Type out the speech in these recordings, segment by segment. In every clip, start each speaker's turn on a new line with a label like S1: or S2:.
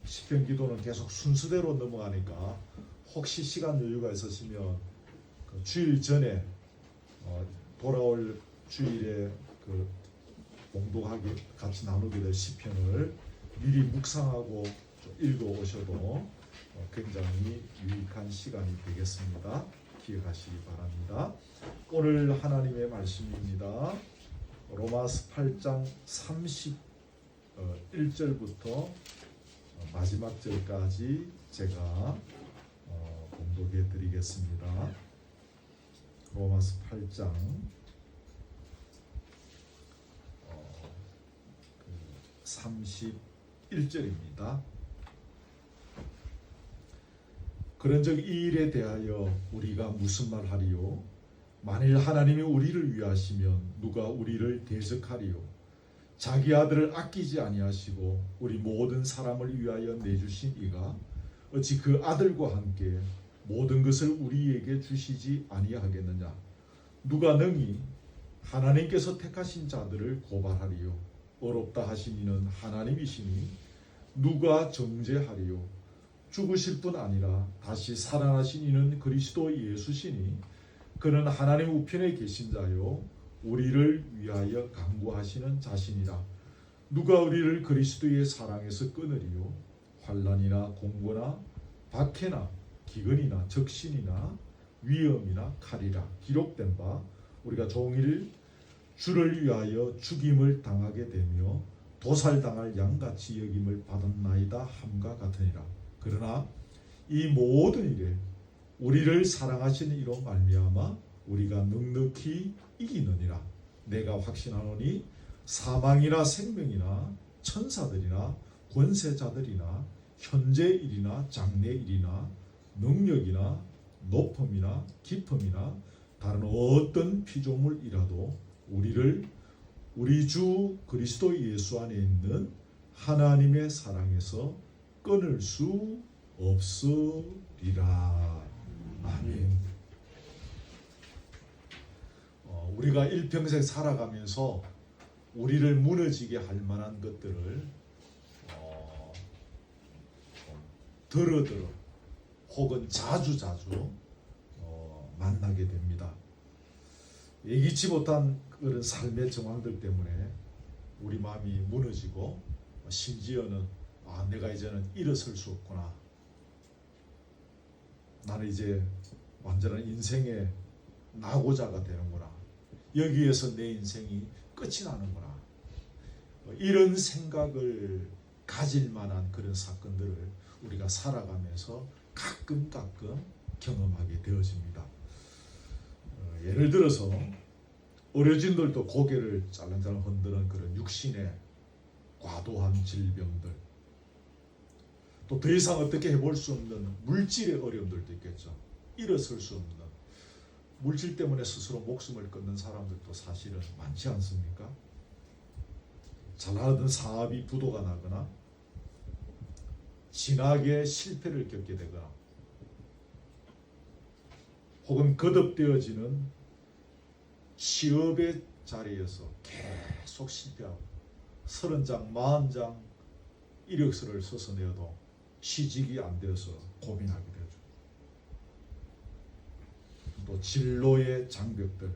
S1: 시편 기도는 계속 순서대로 넘어가니까 혹시 시간 여유가 있으시면 그 주일 전에 돌아올 주일에 그 공독하기 같이 나누게 될 시편을 미리 묵상하고 좀 읽어 오셔도 굉장히 유익한 시간이 되겠습니다. 기억하시기 바랍니다. 오늘 하나님의 말씀입니다. 로마서 8장 31절부터 마지막 절까지 제가 공독해 드리겠습니다. 로마서 8장 31절입니다. 그런즉 이 일에 대하여 우리가 무슨 말하리요? 만일 하나님이 우리를 위하시면 누가 우리를 대적하리요? 자기 아들을 아끼지 아니하시고 우리 모든 사람을 위하여 내주신 이가 어찌 그 아들과 함께 모든 것을 우리에게 주시지 아니하겠느냐? 누가 능히 하나님께서 택하신 자들을 고발하리요? 어렵다 하신 이는 하나님이시니 누가 정죄하리요? 죽으실 뿐 아니라 다시 살아나신 이는 그리스도 예수시니 그는 하나님 우편에 계신 자요 우리를 위하여 간구하시는 자신이라. 누가 우리를 그리스도의 사랑에서 끊으리요? 환난이나 공고나 박해나 기근이나 적신이나 위험이나 칼이라. 기록된 바 우리가 종일 주를 위하여 죽임을 당하게 되며 도살당할 양같이 여김을 받았나이다 함과 같으니라. 그러나 이 모든 일에 우리를 사랑하시는 이로 말미암아 우리가 넉넉히 이기느니라. 내가 확신하노니 사망이나 생명이나 천사들이나 권세자들이나 현재 일이나 장래 일이나 능력이나 높음이나 깊음이나 다른 어떤 피조물이라도 우리를 우리 주 그리스도 예수 안에 있는 하나님의 사랑에서 끊을 수 없으리라. 아멘. 우리가 일평생 살아가면서 우리를 무너지게 할 만한 것들을 더러더러 혹은 자주 만나게 됩니다. 예기치 못한 그런 삶의 정황들 때문에 우리 마음이 무너지고 심지어는 내가 이제는 일어설 수 없구나. 나는 이제 완전한 인생의 낙오자가 되는구나. 여기에서 내 인생이 끝이 나는구나. 이런 생각을 가질 만한 그런 사건들을 우리가 살아가면서 가끔 경험하게 되어집니다. 예를 들어서 어려진들도 고개를 짤랑짤랑 흔드는 그런 육신의 과도한 질병들, 또 더 이상 어떻게 해볼 수 없는 물질의 어려움들도 있겠죠. 일어설 수 없는 물질 때문에 스스로 목숨을 끊는 사람들도 사실은 많지 않습니까? 잘하던 사업이 부도가 나거나 진하게 실패를 겪게 되거나 혹은 거듭되어지는 취업의 자리에서 계속 실패하고 30장, 40장 이력서를 써서 내어도 취직이 안 되어서 고민하게 되죠. 또 진로의 장벽들,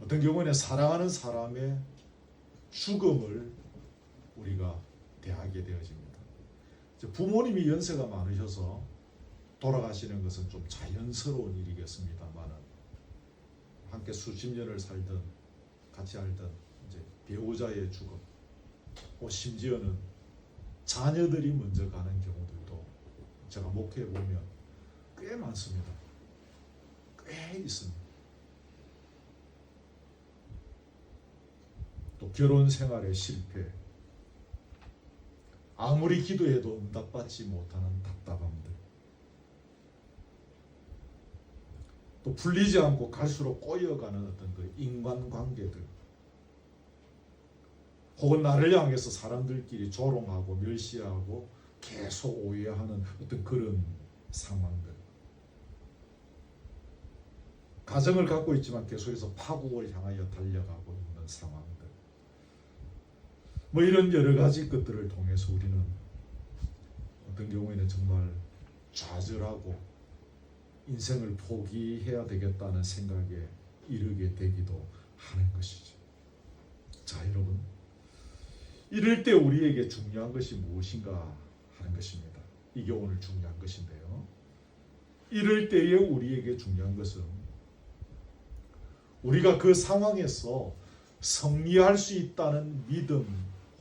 S1: 어떤 경우에는 사랑하는 사람의 죽음을 우리가 대하게 되어집니다. 부모님이 연세가 많으셔서 돌아가시는 것은 좀 자연스러운 일이겠습니다만은 함께 수십 년을 살던 같이 알던 이제 배우자의 죽음, 심지어는 자녀들이 먼저 가는 경우들도 제가 목회해 보면 꽤 많습니다. 꽤 있습니다. 또 결혼 생활의 실패, 아무리 기도해도 응답받지 못하는 답답함들, 또 풀리지 않고 갈수록 꼬여가는 어떤 그 인간관계들, 혹은 나를 향해서 사람들끼리 조롱하고 멸시하고 계속 오해하는 어떤 그런 상황들, 가정을 갖고 있지만 계속해서 파국을 향하여 달려가고 있는 상황들, 이런 여러 가지 것들을 통해서 우리는 어떤 경우에는 정말 좌절하고 인생을 포기해야 되겠다는 생각에 이르게 되기도 하는 것이죠. 자, 여러분, 이럴 때 우리에게 중요한 것이 무엇인가 하는 것입니다. 이게 오늘 중요한 것인데요. 이럴 때에 우리에게 중요한 것은 우리가 그 상황에서 승리할 수 있다는 믿음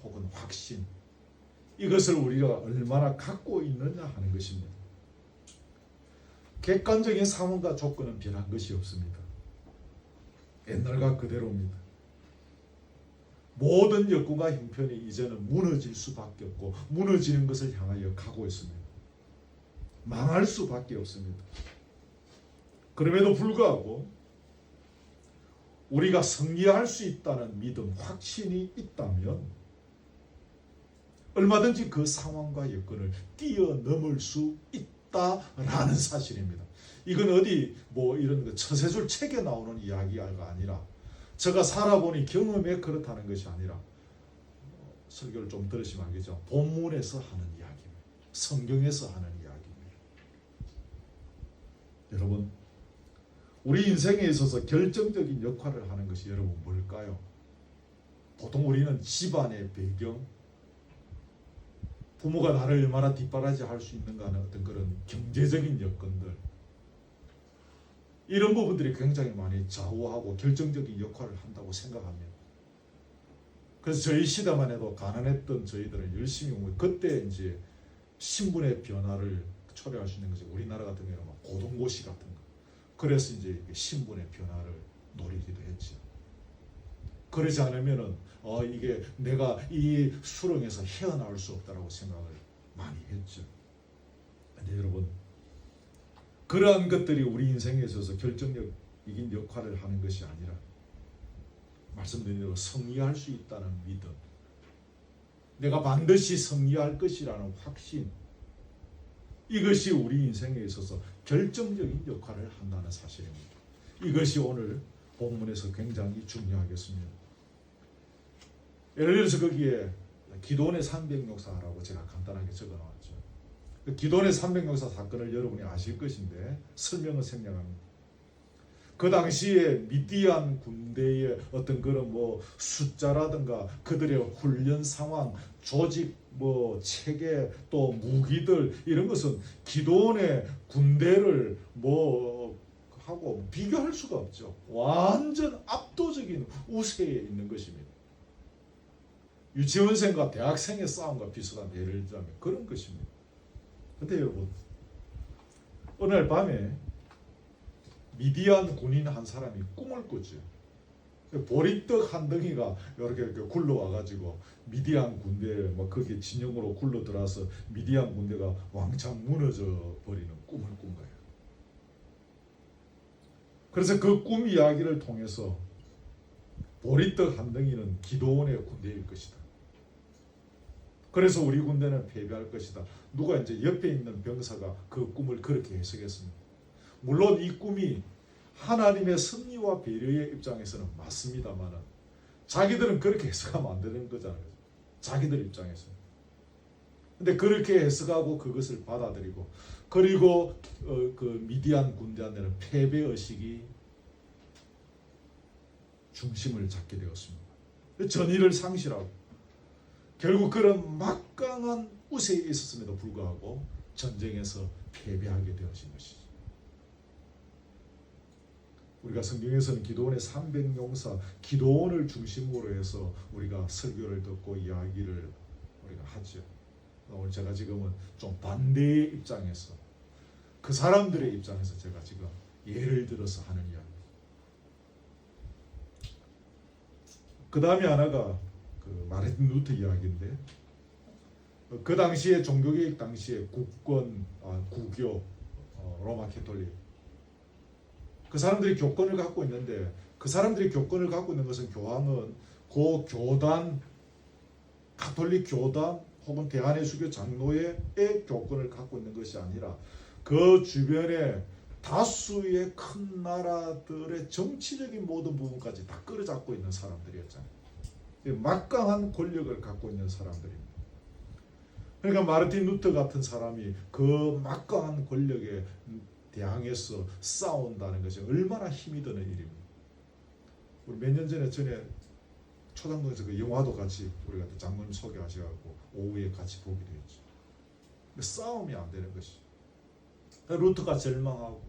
S1: 혹은 확신, 이것을 우리가 얼마나 갖고 있느냐 하는 것입니다. 객관적인 상황과 조건은 변한 것이 없습니다. 옛날과 그대로입니다. 모든 여건과 형편이 이제는 무너질 수밖에 없고 무너지는 것을 향하여 가고 있습니다. 망할 수밖에 없습니다. 그럼에도 불구하고 우리가 승리할 수 있다는 믿음, 확신이 있다면 얼마든지 그 상황과 여건을 뛰어넘을 수 있다라는 사실입니다. 이건 어디 뭐 이런 처세술 책에 나오는 이야기가 아니라 제가 살아보니 경험에 그렇다는 것이 아니라 설교를 좀 들으시면 알겠죠. 본문에서 하는 이야기입니다. 성경에서 하는 이야기입니다. 여러분, 우리 인생에 있어서 결정적인 역할을 하는 것이 여러분 뭘까요? 보통 우리는 집안의 배경, 부모가 나를 얼마나 뒷바라지 할 수 있는가 하는 어떤 그런 경제적인 여건들, 이런 부분들이 굉장히 많이 좌우하고 결정적인 역할을 한다고 생각합니다. 그래서 저희 시대만 해도 가난했던 저희들은 열심히 그때 이제 신분의 변화를 초래할 수 있는 것이 우리나라 같은 경우는 고동고시 같은 거. 그래서 이제 신분의 변화를 노리기도 했죠. 그러지 않으면은 이게 내가 이 수렁에서 헤어나올 수 없다라고 생각을 많이 했죠. 근데 여러분, 그러한 것들이 우리 인생에 있어서 결정적인 역할을 하는 것이 아니라 말씀드린 대로 승리할 수 있다는 믿음, 내가 반드시 승리할 것이라는 확신, 이것이 우리 인생에 있어서 결정적인 역할을 한다는 사실입니다. 이것이 오늘 본문에서 굉장히 중요하겠습니다. 예를 들어서 거기에 기도원의 300용사라고 제가 간단하게 적어놨죠. 기도원의 300용사 사건을 여러분이 아실 것인데 설명을 생략합니다. 그 당시에 미디안 군대의 어떤 그런 숫자라든가 그들의 훈련 상황, 조직 체계, 또 무기들, 이런 것은 기도원의 군대를 하고 비교할 수가 없죠. 완전 압도적인 우세에 있는 것입니다. 유치원생과 대학생의 싸움과 비슷한 예를 들자면 그런 것입니다. 근데 여러분, 어느 날 밤에 미디안 군인 한 사람이 꿈을 꿨죠. 보리떡 한 덩이가 이렇게 굴러와가지고 미디안 군대 거기 진영으로 굴러 들어와서 미디안 군대가 왕창 무너져 버리는 꿈을 꾼 거예요. 그래서 그 꿈 이야기를 통해서 보리떡 한 덩이는 기도원의 군대일 것이다. 그래서 우리 군대는 패배할 것이다. 누가 이제 옆에 있는 병사가 그 꿈을 그렇게 해석했습니다. 물론 이 꿈이 하나님의 섭리와 배려의 입장에서는 맞습니다만 자기들은 그렇게 해석하면 안 되는 거잖아요. 자기들 입장에서. 근데 그렇게 해석하고 그것을 받아들이고, 그리고 그 미디안 군대한테는 패배의식이 중심을 잡게 되었습니다. 전의를 상실하고 결국 그런 막강한 우세에 있었음에도 불구하고 전쟁에서 패배하게 되어진 것이죠. 우리가 성경에서는 기도원의 300용사, 기도원을 중심으로 해서 우리가 설교를 듣고 이야기를 우리가 하죠. 오늘 제가 지금은 좀 반대의 입장에서, 그 사람들의 입장에서 제가 지금 예를 들어서 하는 이야기. 그 다음에 하나가 그 마르틴 루터 이야기인데, 그 당시에 종교개혁 당시에 구교, 로마 캐톨릭, 그 사람들이 교권을 갖고 있는데, 그 사람들이 교권을 갖고 있는 것은 교황은 그 교단, 가톨릭 교단 혹은 대한예수교 장로회의 교권을 갖고 있는 것이 아니라 그 주변에 다수의 큰 나라들의 정치적인 모든 부분까지 다 끌어잡고 있는 사람들이었잖아요. 막강한 권력을 갖고 있는 사람들입니다. 그러니까 마르틴 루터 같은 사람이 그 막강한 권력에 대항해서 싸운다는 것이 얼마나 힘이 드는 일입니다. 우리 몇 년 전에 초당동에서 그 영화도 같이 우리가 장모님 소개하셔가지고 오후에 같이 보기도 했죠. 싸움이 안 되는 것이. 루터가 절망하고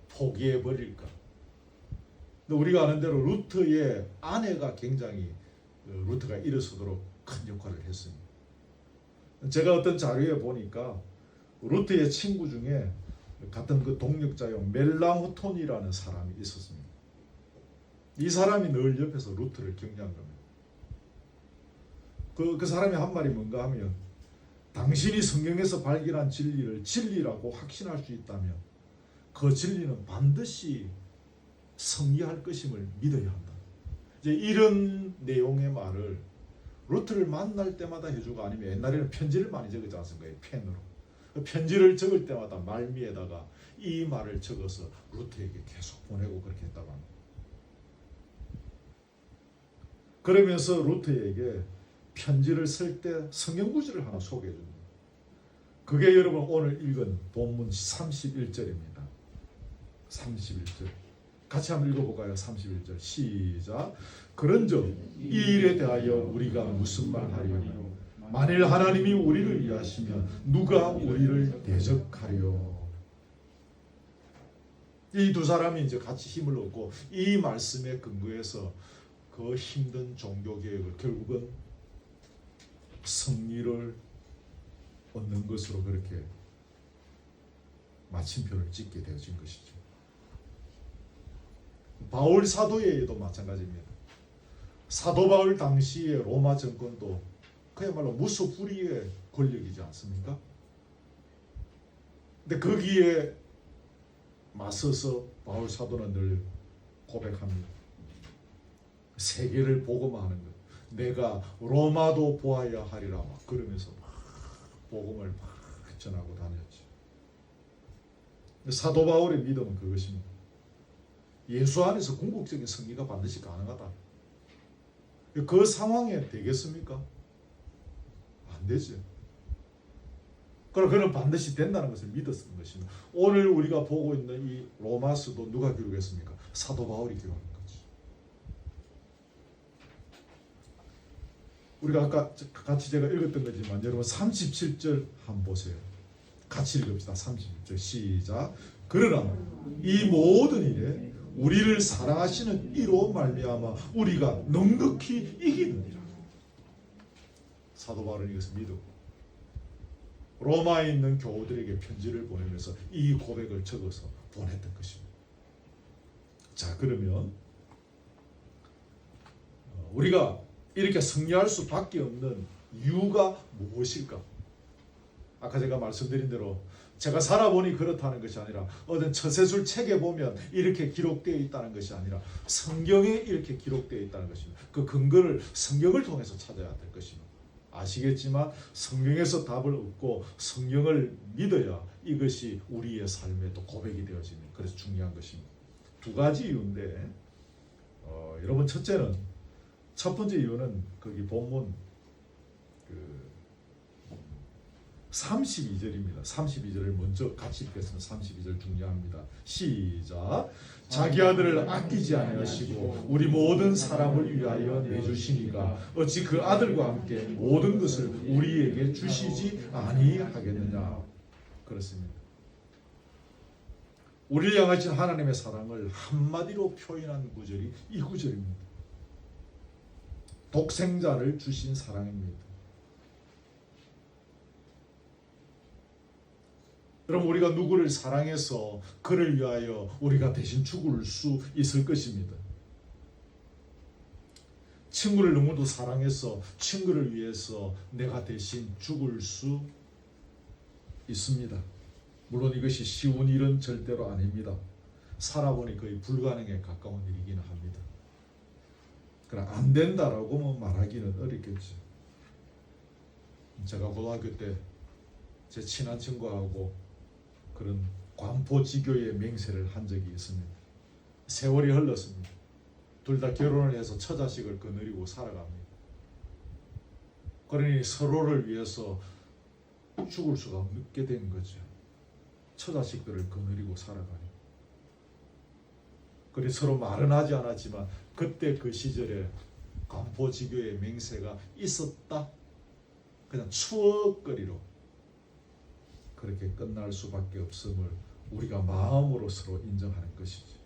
S1: 포기해 버릴까. 근데 우리가 아는 대로 루터의 아내가 굉장히 루터가 일어서도록 큰 역할을 했습니다. 제가 어떤 자료에 보니까 루터의 친구 중에 같은 그 동력자요 멜라무톤이라는 사람이 있었습니다. 이 사람이 늘 옆에서 루터를 격려한 겁니다. 그 사람이 한 말이 뭔가 하면 당신이 성경에서 발견한 진리를 진리라고 확신할 수 있다면 그 진리는 반드시 성리할 것임을 믿어야 한다. 이제 이런 내용의 말을 루터를 만날 때마다 해주고 아니면 옛날에는 편지를 많이 적지 않습니까? 펜으로. 그 편지를 적을 때마다 말미에다가 이 말을 적어서 루터에게 계속 보내고 그렇게 했다고 합니다. 그러면서 루터에게 편지를 쓸 때 성경 구절을 하나 소개해 줍니다. 그게 여러분 오늘 읽은 본문 31절입니다. 31절. 같이 한번 읽어볼까요? 31절 시작. 그런즉 이 일에 대하여 우리가 무슨 말하리요? 만일 하나님이 우리를 위하시면 누가 우리를 대적하리요? 이 두 사람이 이제 같이 힘을 얻고 이 말씀에 근거해서 그 힘든 종교 개혁을 결국은 승리를 얻는 것으로 그렇게 마침표를 찍게 되어진 것이죠. 바울 사도에도 마찬가지입니다. 사도 바울 당시의 로마 정권도 그야말로 무소불위의 권력이지 않습니까? 근데 거기에 맞서서 바울 사도는 늘 고백합니다. 세계를 복음하는 것. 내가 로마도 보아야 하리라 막 그러면서 복음을 막 전하고 다녔죠. 사도 바울의 믿음은 그것입니다. 예수 안에서 궁극적인 승리가 반드시 가능하다. 그 상황에 되겠습니까? 안 되죠. 그러나 그는 반드시 된다는 것을 믿었던 것입니다. 오늘 우리가 보고 있는 이 로마서도 누가 기록했습니까? 사도 바울이 기록한 거죠. 우리가 아까 같이 제가 읽었던 거지만 여러분 37절 한번 보세요. 같이 읽읍시다. 37절 시작. 그러나 이 모든 일에 우리를 사랑하시는 이로 말미암아 우리가 넉넉히 이기느니라. 사도 바울은 이것을 믿고 로마에 있는 교우들에게 편지를 보내면서 이 고백을 적어서 보냈던 것입니다. 자, 그러면 우리가 이렇게 승리할 수밖에 없는 이유가 무엇일까? 아까 제가 말씀드린 대로 제가 살아보니 그렇다는 것이 아니라 어떤 처세술 책에 보면 이렇게 기록되어 있다는 것이 아니라 성경에 이렇게 기록되어 있다는 것입니다. 그 근거를 성경을 통해서 찾아야 될 것입니다. 아시겠지만 성경에서 답을 얻고 성경을 믿어야 이것이 우리의 삶에 또 고백이 되어지는, 그래서 중요한 것입니다. 두 가지 이유인데 여러분 첫 번째 이유는 거기 본문 32절입니다. 32절을 먼저 같이 읽겠습니다. 32절 중요합니다. 시작. 자기 아들을 아끼지 아니하시고 우리 모든 사람을 위하여 내주시니까 어찌 그 아들과 함께 모든 것을 우리에게 주시지 아니하겠느냐. 그렇습니다. 우리를 향하신 하나님의 사랑을 한마디로 표현한 구절이 이 구절입니다. 독생자를 주신 사랑입니다. 여러분, 우리가 누구를 사랑해서 그를 위하여 우리가 대신 죽을 수 있을 것입니다. 친구를 너무도 사랑해서 친구를 위해서 내가 대신 죽을 수 있습니다. 물론 이것이 쉬운 일은 절대로 아닙니다. 살아보니 거의 불가능에 가까운 일이기는 합니다. 그러나 안 된다라고 말하기는 어렵겠죠. 제가 고등학교 때 제 친한 친구하고 그런 관포지교의 맹세를 한 적이 있습니다. 세월이 흘렀습니다. 둘 다 결혼을 해서 처자식을 거느리고 살아갑니다. 그러니 서로를 위해서 죽을 수가 없게 된 거죠. 처자식들을 거느리고 살아가니. 그래서 서로 말은 하지 않았지만 그때 그 시절에 간포지교의 맹세가 있었다. 그냥 추억거리로 그렇게 끝날 수밖에 없음을 우리가 마음으로 서로 인정하는 것이지.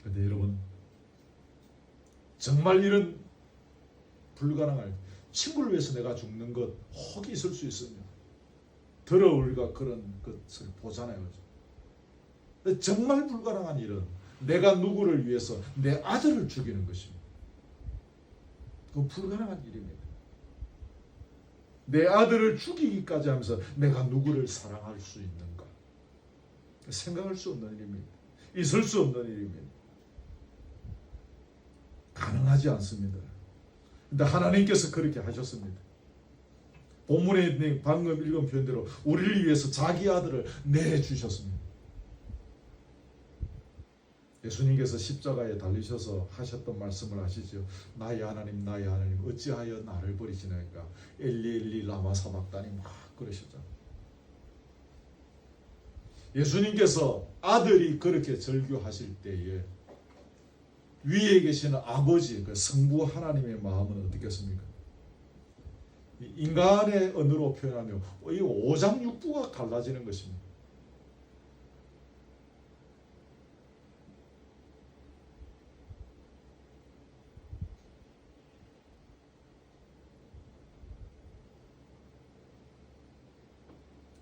S1: 그런데 여러분, 정말 이런 불가능할, 친구를 위해서 내가 죽는 것 혹이 있을 수 있으면 들어 우리가 그런 것을 보잖아요. 정말 불가능한 일은 내가 누구를 위해서 내 아들을 죽이는 것입니다. 그건 불가능한 일입니다. 내 아들을 죽이기까지 하면서 내가 누구를 사랑할 수 있는가? 생각할 수 없는 일입니다. 있을 수 없는 일입니다. 가능하지 않습니다. 근데 하나님께서 그렇게 하셨습니다. 본문에 방금 읽은 표현대로 우리를 위해서 자기 아들을 내주셨습니다. 예수님께서 십자가에 달리셔서 하셨던 말씀을 아시죠? 나의 하나님, 나의 하나님, 어찌하여 나를 버리시나이까? 엘리 엘리 라마 사박다니 막 그러셨잖아요. 예수님께서 아들이 그렇게 절규하실 때에 위에 계시는 아버지, 그 성부 하나님의 마음은 어떻겠습니까? 인간의 언어로 표현하면 이 오장육부가 갈라지는 것입니다.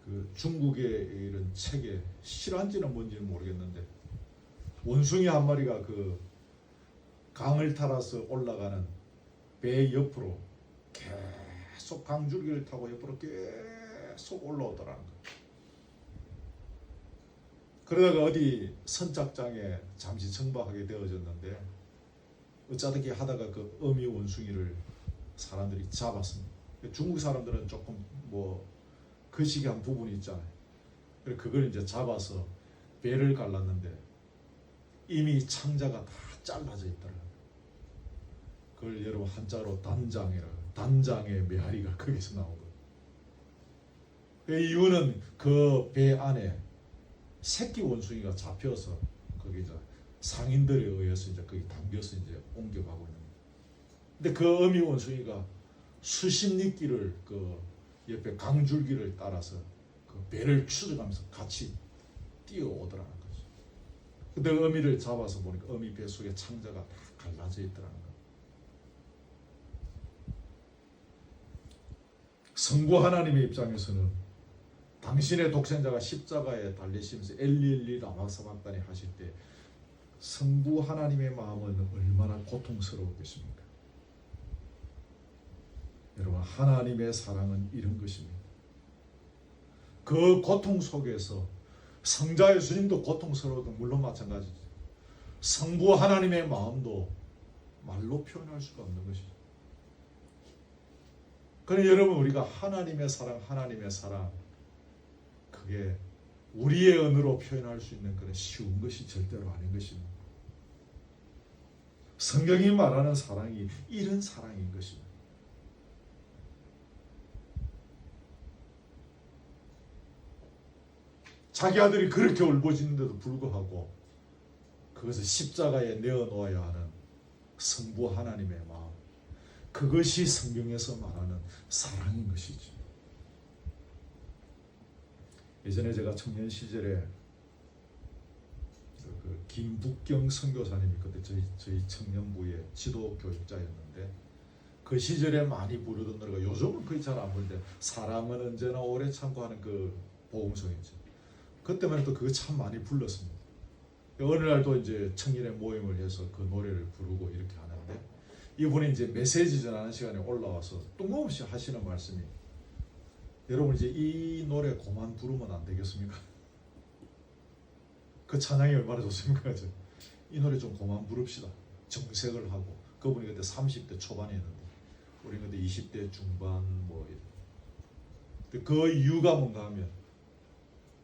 S1: 그 중국의 이런 책에 실화인지는 뭔지는 모르겠는데 원숭이 한 마리가 그 강을 타라서 올라가는 배 옆으로 계속 강줄기를 타고 옆으로 계속 올라오더라는 거예요. 그러다가 어디 선착장에 잠시 정박하게 되어졌는데 어쩌다가 하다가 그 어미 원숭이를 사람들이 잡았습니다. 중국 사람들은 조금 거시기한 부분이 있잖아요. 그래서 그걸 이제 잡아서 배를 갈랐는데 이미 창자가 다 잘라져 있더라고요. 그걸 여러분 한자로 단장의 메아리가 거기서 나온 거예요. 그 이유는 그 배 안에 새끼 원숭이가 잡혀서 거기 이제 상인들에 의해서 이제 거기 담겨서 이제 옮겨가고 있는 거예요. 근데 그 어미 원숭이가 수십 리길을 그 옆에 강줄기를 따라서 그 배를 추적하면서 같이 뛰어오더라는 거죠. 근데 어미를 잡아서 보니까 어미 배 속에 창자가 다 갈라져 있더라는 거예요. 성부 하나님의 입장에서는 당신의 독생자가 십자가에 달리시면서 엘리 라마 사박다니 하실 때 성부 하나님의 마음은 얼마나 고통스러웠겠습니까? 여러분, 하나님의 사랑은 이런 것입니다. 그 고통 속에서 성자 예수님도 고통스러워도 물론 마찬가지죠. 성부 하나님의 마음도 말로 표현할 수가 없는 것이죠. 그러나 여러분, 우리가 하나님의 사랑 그게 우리의 언어로 표현할 수 있는 그런 쉬운 것이 절대로 아닌 것입니다. 성경이 말하는 사랑이 이런 사랑인 것입니다. 자기 아들이 그렇게 울부짖는데도 불구하고 그것을 십자가에 내어놓아야 하는 성부 하나님의 마음, 그것이 성경에서 말하는 사랑인 것이죠. 예전에 제가 청년 시절에 그 김북경 선교사님이 그때 저희 청년부의 지도 교육자였는데 그 시절에 많이 부르던 노래가 요즘은 거의 잘 안 부르는데 사랑은 언제나 오래 참고 하는 그 복음성이죠. 그때만 해도 그거 참 많이 불렀습니다. 어느 날도 이제 청년의 모임을 해서 그 노래를 부르고 이렇게 하는데 이분이 이제 메시지 전하는 시간에 올라와서 뜬금없이 하시는 말씀이 여러분 이제 이 노래 그만 부르면 안 되겠습니까? 그 찬양이 얼마나 좋습니까? 이 노래 좀 그만 부릅시다. 정색을 하고 그분이 그때 30대 초반이었는데 우리 그때 20대 중반 그 이유가 뭔가 하면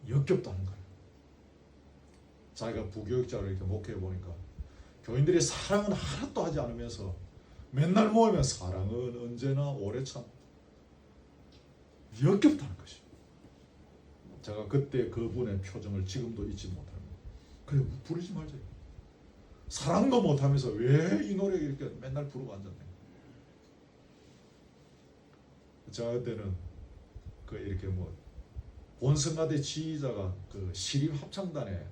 S1: 역겹다는 거예요. 자기가 부교육자로 이렇게 목회해 보니까 교인들이 사랑은 하나도 하지 않으면서 맨날 모이면 사랑은 언제나 오래 참 역겹다는 것입니다. 제가 그때 그분의 표정을 지금도 잊지 못합니다. 그래 부르지 말자. 사랑도 못하면서 왜 이 노래 이렇게 맨날 부르고 앉았네. 제가 그때는 그 이렇게 뭐 본성가대 지휘자가 그 시립 합창단에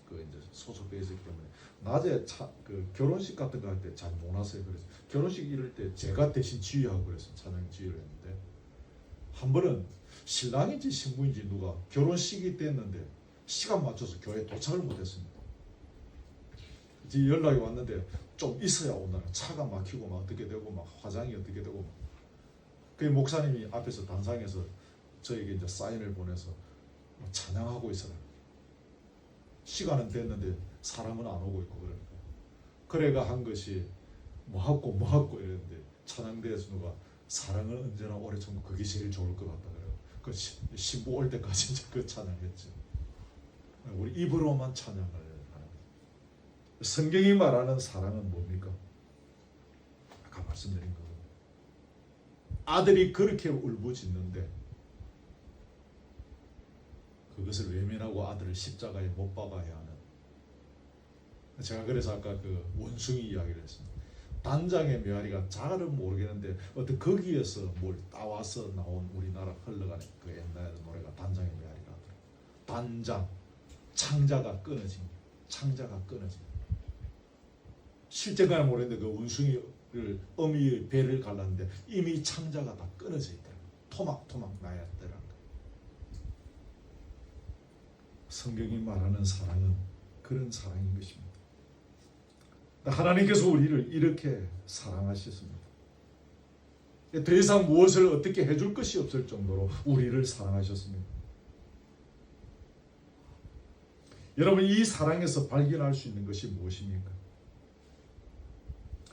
S1: 그 이제 소속되어 있었기 때문에 낮에 그 결혼식 같은 거 할 때 잘 못 왔어요. 그래서 결혼식 이럴 때 제가 대신 지휘하고 그래서 찬양 지휘를 했는데 한 번은 신랑인지 신부인지 누가 결혼식이 됐는데 시간 맞춰서 교회에 도착을 못했습니다. 이제 연락이 왔는데 좀 있어야 온다는 차가 막히고 막 어떻게 되고 막 화장이 어떻게 되고 그 목사님이 앞에서 단상에서 저에게 이제 사인을 보내서 찬양하고 있어라. 시간은 됐는데 사람은 안 오고 있고 그러니까 그래가 한 것이 뭐하고 이랬는데 찬양대에서 누가 사랑은 언제나 오래 참고 그게 제일 좋을 것 같다 그래요. 그 신부 올 때까지 이제 그 찬양했죠. 우리 입으로만 찬양을 하는. 성경이 말하는 사랑은 뭡니까? 아까 말씀드린 거. 아들이 그렇게 울부짖는데 그것을 외면하고 아들을 십자가에 못 박아야 하는. 제가 그래서 아까 그 원숭이 이야기를 했습니다. 단장의 메아리가 잘은 모르겠는데 어떤 거기에서 뭘 따와서 나온 우리나라 흘러가는 그 옛날 노래가 단장의 메아리가 단장 창자가 끊어진 실제가는 모르겠는데 그 원숭이를 어미의 배를 갈랐는데 이미 창자가 다 끊어져 있다. 토막토막 나야 되라는 거예요. 성경이 말하는 사랑은 그런 사랑인 것입니다. 하나님께서 우리를 이렇게 사랑하셨습니다. 더 이상 무엇을 어떻게 해줄 것이 없을 정도로 우리를 사랑하셨습니다. 여러분 이 사랑에서 발견할 수 있는 것이 무엇입니까?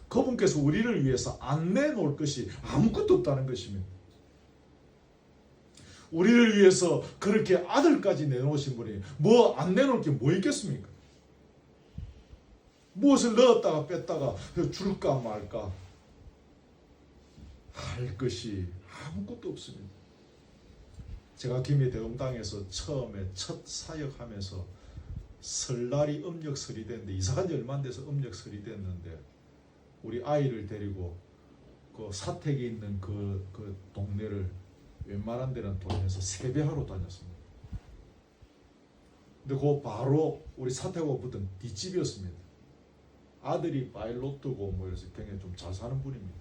S1: 그분께서 우리를 위해서 안 내놓을 것이 아무것도 없다는 것입니다. 우리를 위해서 그렇게 아들까지 내놓으신 분이 뭐 안 내놓을 게 뭐 있겠습니까? 무엇을 넣었다가 뺐다가 줄까 말까 할 것이 아무것도 없습니다. 제가 김해 대음당에서 처음에 첫 사역하면서 설날이 음력설이 됐는데 이사간 지 얼마 안 돼서 음력설이 됐는데 우리 아이를 데리고 그 사택에 있는 그 동네를 웬만한 데는 돌면서 세배하러 다녔습니다. 근데 그 바로 우리 사택하고 붙은 뒷집이었습니다. 아들이 파일로트고 뭐 이래서 굉장히 좀 잘 사는 분입니다.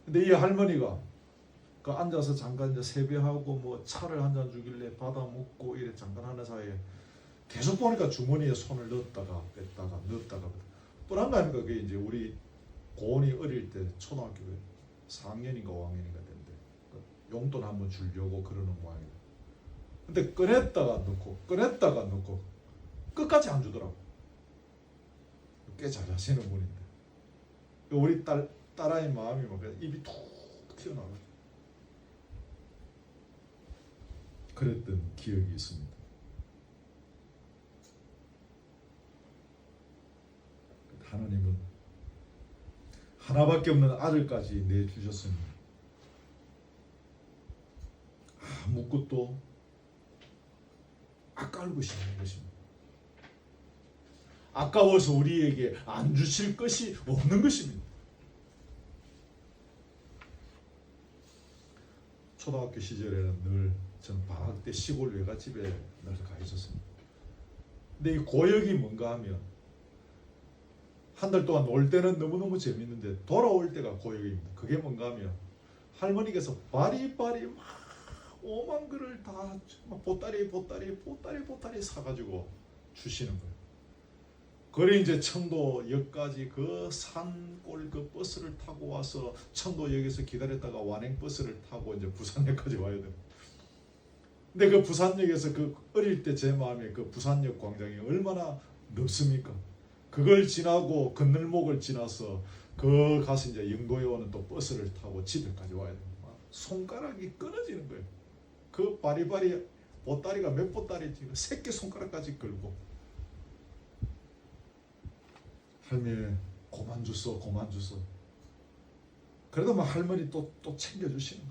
S1: 근데 이 할머니가 그 앉아서 잠깐 이제 세배하고 뭐 차를 한 잔 주길래 받아 먹고 이래 잠깐 하는 사이에 계속 보니까 주머니에 손을 넣었다가 뺐다가 넣었다가 뻔한 거 아닙니까? 그게 이제 우리 고은이 어릴 때 초등학교에 4학년인가 5학년인가 됐는데 용돈 한번 주려고 그러는 모양이다. 근데 꺼냈다가 넣고 끝까지 안 주더라고. 꽤 잘하시는 분인데 우리 딸아이 마음이 막 입이 툭 튀어나와요. 그랬던 기억이 있습니다. 하나님은 하나밖에 없는 아들까지 내주셨습니다. 아무것도 아까울 것이 없는 것입니다. 아까워서 우리에게 안 주실 것이 없는 것입니다. 초등학교 시절에는 늘 저는 방학 때 시골 외갓집에 늘 가 있었습니다. 근데 이 고역이 뭔가 하면 한 달 동안 놀 때는 너무너무 재밌는데 돌아올 때가 고역입니다. 그게 뭔가 하면 할머니께서 바리바리 막 5만 그릇 다 보따리 사가지고 주시는 거예요. 그래 이제 청도역까지 그 산골 그 버스를 타고 와서 청도역에서 기다렸다가 완행버스를 타고 이제 부산역까지 와야 돼요. 근데 그 부산역에서 그 어릴 때 제 마음에 그 부산역 광장이 얼마나 넓습니까? 그걸 지나고 건널목을 지나서 그 가서 이제 영도에 오는 또 버스를 타고 집에까지 와야 돼요. 손가락이 끊어지는 거예요. 그 바리바리 보따리가 몇 보따리지 새끼 손가락까지 걸고 할매 고만 주소. 그래도 막 할머니 또 챙겨주시는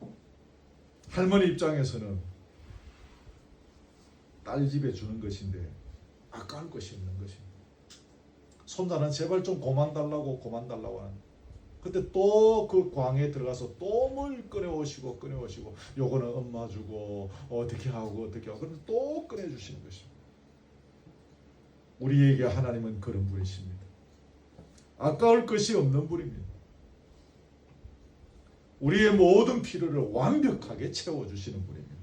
S1: 거예요. 할머니 입장에서는 딸 집에 주는 것인데 아까울 것이 없는 것입니다. 손자는 제발 좀 고만 달라고 하는. 그때 또 그 광에 들어가서 또 뭘 꺼내오시고 요거는 엄마 주고 어떻게 하고 그런데 또 꺼내주시는 것입니다. 우리에게 하나님은 그런 분이십니다. 아까울 것이 없는 분입니다. 우리의 모든 필요를 완벽하게 채워주시는 분입니다.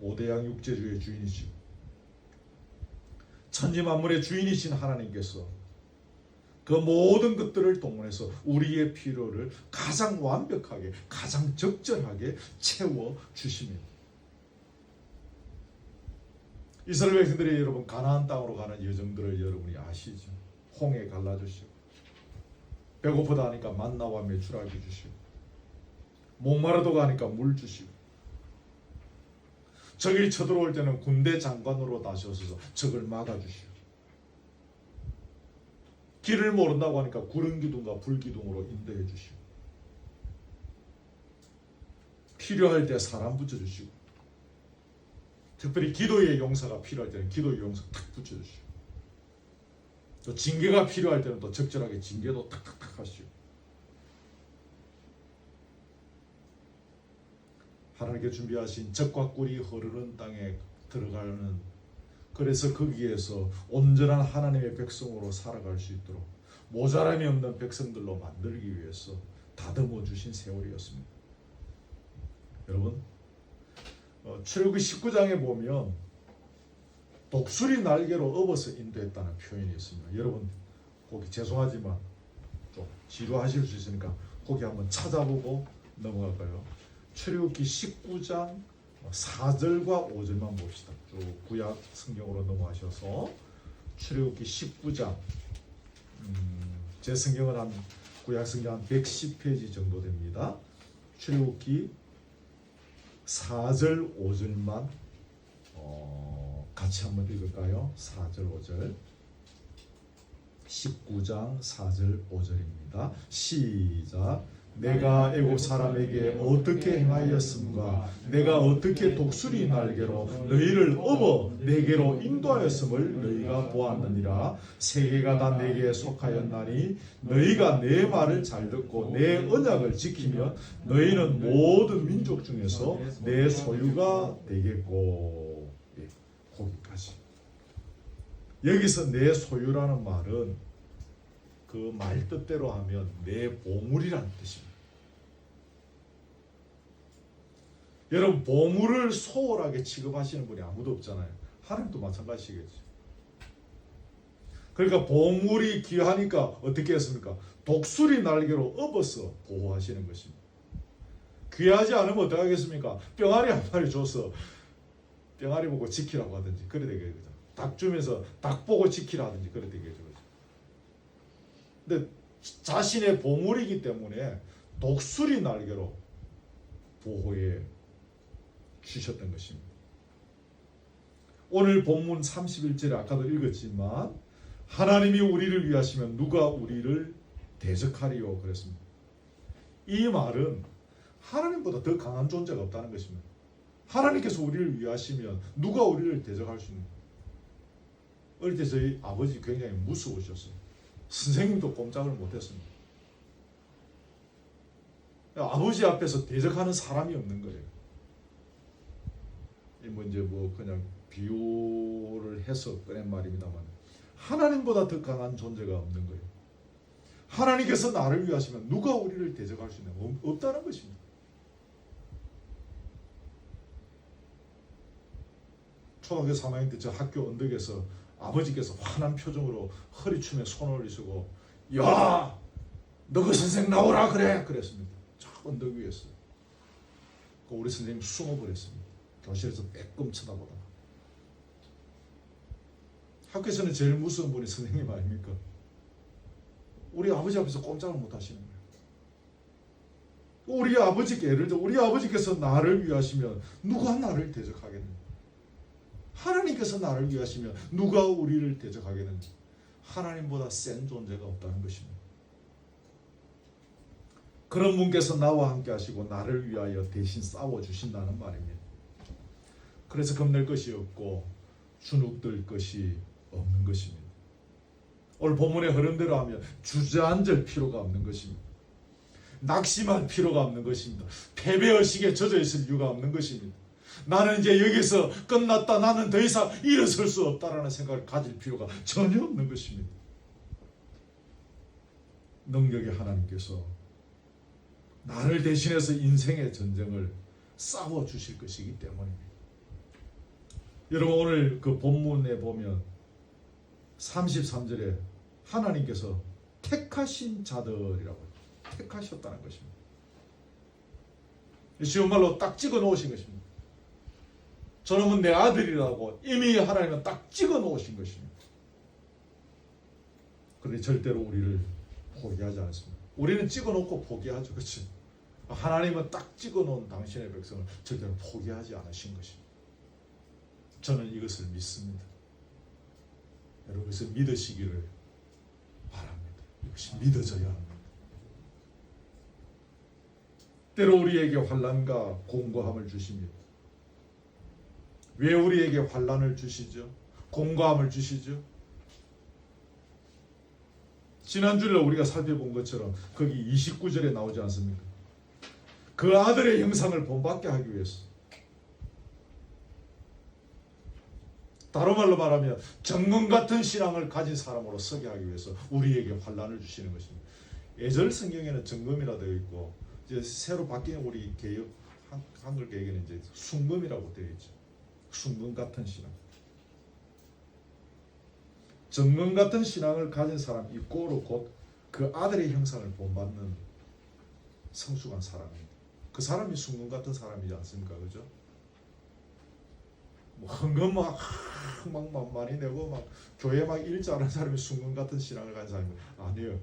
S1: 오대양 육재주의 주인이시고 천지만물의 주인이신 하나님께서 그 모든 것들을 동원해서 우리의 필요를 가장 완벽하게 가장 적절하게 채워주십니다. 이스라엘 백성들이 여러분 가나안 땅으로 가는 여정들을 여러분이 아시죠? 홍해 갈라주시고 배고프다 하니까 만나와 메추라기 주시고 목마르다고 하니까 물 주시고 적이 쳐들어올 때는 군대 장관으로 나셔서 적을 막아주시고 길을 모른다고 하니까 구름기둥과 불기둥으로 인도해 주시고 필요할 때 사람 붙여주시고 특별히 기도의 용사가 필요할 때는 기도의 용사 탁 붙여주시고 또 징계가 필요할 때는 또 적절하게 징계도 탁탁탁 하시고 하나님께 준비하신 젖과 꿀이 흐르는 땅에 들어가는 그래서 거기에서 온전한 하나님의 백성으로 살아갈 수 있도록 모자람이 없는 백성들로 만들기 위해서 다듬어 주신 세월이었습니다. 여러분 출애굽기 19장에 보면 독수리 날개로 업어서 인도했다는 표현이 있습니다. 여러분 거기 죄송하지만 좀 지루하실 수 있으니까 거기 한번 찾아보고 넘어갈까요? 출애굽기 19장 4절과 5절만 봅시다. 쭉 구약 성경으로 넘어가셔서 출애굽기 19장 제 성경은 한 구약 성경 한 110페이지 정도 됩니다. 출애굽기 4절 5절만 같이 한번 읽을까요? 4절 5절 19장 4절 5절입니다. 시작. 내가 애국 사람에게 어떻게 행하였음과 내가 어떻게 독수리 날개로 너희를 업어 내게로 인도하였음을 너희가 보았느니라. 세계가 다 내게 속하였나니 너희가 내 말을 잘 듣고 내 언약을 지키면 너희는 모든 민족 중에서 내 소유가 되겠고. 예, 거기까지. 여기서 내 소유라는 말은 그 말 뜻대로 하면 내 보물이라는 뜻입니다. 여러분 보물을 소홀하게 취급하시는 분이 아무도 없잖아요. 하나님도 마찬가지겠죠. 그러니까 보물이 귀하니까 어떻게 했습니까? 독수리 날개로 업어서 보호하시는 것입니다. 귀하지 않으면 어떻게 하겠습니까? 병아리 한 마리 줘서 병아리 보고 지키라고 하든지 그래 되겠죠. 닭 주면서 닭 보고 지키라 하든지 그래 되겠죠. 근데 자신의 보물이기 때문에 독수리 날개로 보호해 주셨던 것입니다. 오늘 본문 31절에 아까도 읽었지만 하나님이 우리를 위하시면 누가 우리를 대적하리요 그랬습니다. 이 말은 하나님보다 더 강한 존재가 없다는 것입니다. 하나님께서 우리를 위하시면 누가 우리를 대적할 수 있는. 어릴 때 저희 아버지 굉장히 무서우셨어요. 선생님도 꼼짝을 못했습니다. 아버지 앞에서 대적하는 사람이 없는 거예요. 뭐 그냥 비유를 해서 꺼낸 말입니다만 하나님보다 더 강한 존재가 없는 거예요. 하나님께서 나를 위하시면 누가 우리를 대적할 수 있는 없다는 것입니다. 초등학교 3학년 때 저 학교 언덕에서 아버지께서 환한 표정으로 허리춤에 손을 올리시고 야! 너 그 선생 나오라 그래! 그랬습니다. 저 언덕 위에서. 우리 선생님 숨어버렸습니다. 교실에서 빼꼼 쳐다보다가. 학교에서는 제일 무서운 분이 선생님 아닙니까? 우리 아버지 앞에서 꼼짝을 못 하시는 거예요. 우리 아버지께 예를 들어 우리 아버지께서 나를 위하시면 누가 나를 대적하겠는가? 하나님께서 나를 위하시면 누가 우리를 대적하겠는지. 하나님보다 센 존재가 없다는 것입니다. 그런 분께서 나와 함께 하시고 나를 위하여 대신 싸워주신다는 말입니다. 그래서 겁낼 것이 없고 주눅들 것이 없는 것입니다. 오늘 본문의 흐름대로 하면 주저앉을 필요가 없는 것입니다. 낙심할 필요가 없는 것입니다. 패배의식에 젖어 있을 이유가 없는 것입니다. 나는 이제 여기서 끝났다, 나는 더 이상 일어설 수 없다라는 생각을 가질 필요가 전혀 없는 것입니다. 능력의 하나님께서 나를 대신해서 인생의 전쟁을 싸워주실 것이기 때문입니다. 여러분, 오늘 그 본문에 보면 33절에 하나님께서 택하신 자들이라고 택하셨다는 것입니다. 쉬운 말로 딱 찍어 놓으신 것입니다. 저놈은 내 아들이라고 이미 하나님은 딱 찍어 놓으신 것입니다. 그런데 절대로 우리를 포기하지 않습니다. 우리는 찍어 놓고 포기하죠. 그렇지? 하나님은 딱 찍어 놓은 당신의 백성을 절대로 포기하지 않으신 것입니다. 저는 이것을 믿습니다. 여러분, 이것을 믿으시기를 바랍니다. 이것이 믿어져야 합니다. 때로 우리에게 환난과 공고함을 주십니다. 왜 우리에게 환난을 주시죠? 공고함을 주시죠? 지난주에 우리가 살펴본 것처럼 거기 29절에 나오지 않습니까? 그 아들의 형상을 본받게 하기 위해서, 다른 말로 말하면 정금 같은 신앙을 가진 사람으로 서게 하기 위해서 우리에게 환난을 주시는 것입니다. 예절 성경에는 정금이라 되어 있고, 이제 새로 바뀐 우리 개역 한글 개역에는 이제 순금이라고 되어 있죠. 순금 같은 신앙. 정금 같은 신앙을 가진 사람, 이 꼴은 곧 그 아들의 형상을 본받는 성숙한 사람입니다. 그 사람이 순금 같은 사람이지 않습니까? 그죠? 뭐 헌금 막 많이 내고 막 교회 막 일자하는 사람이 순금 같은 신앙을 가진 사람이 아니에요.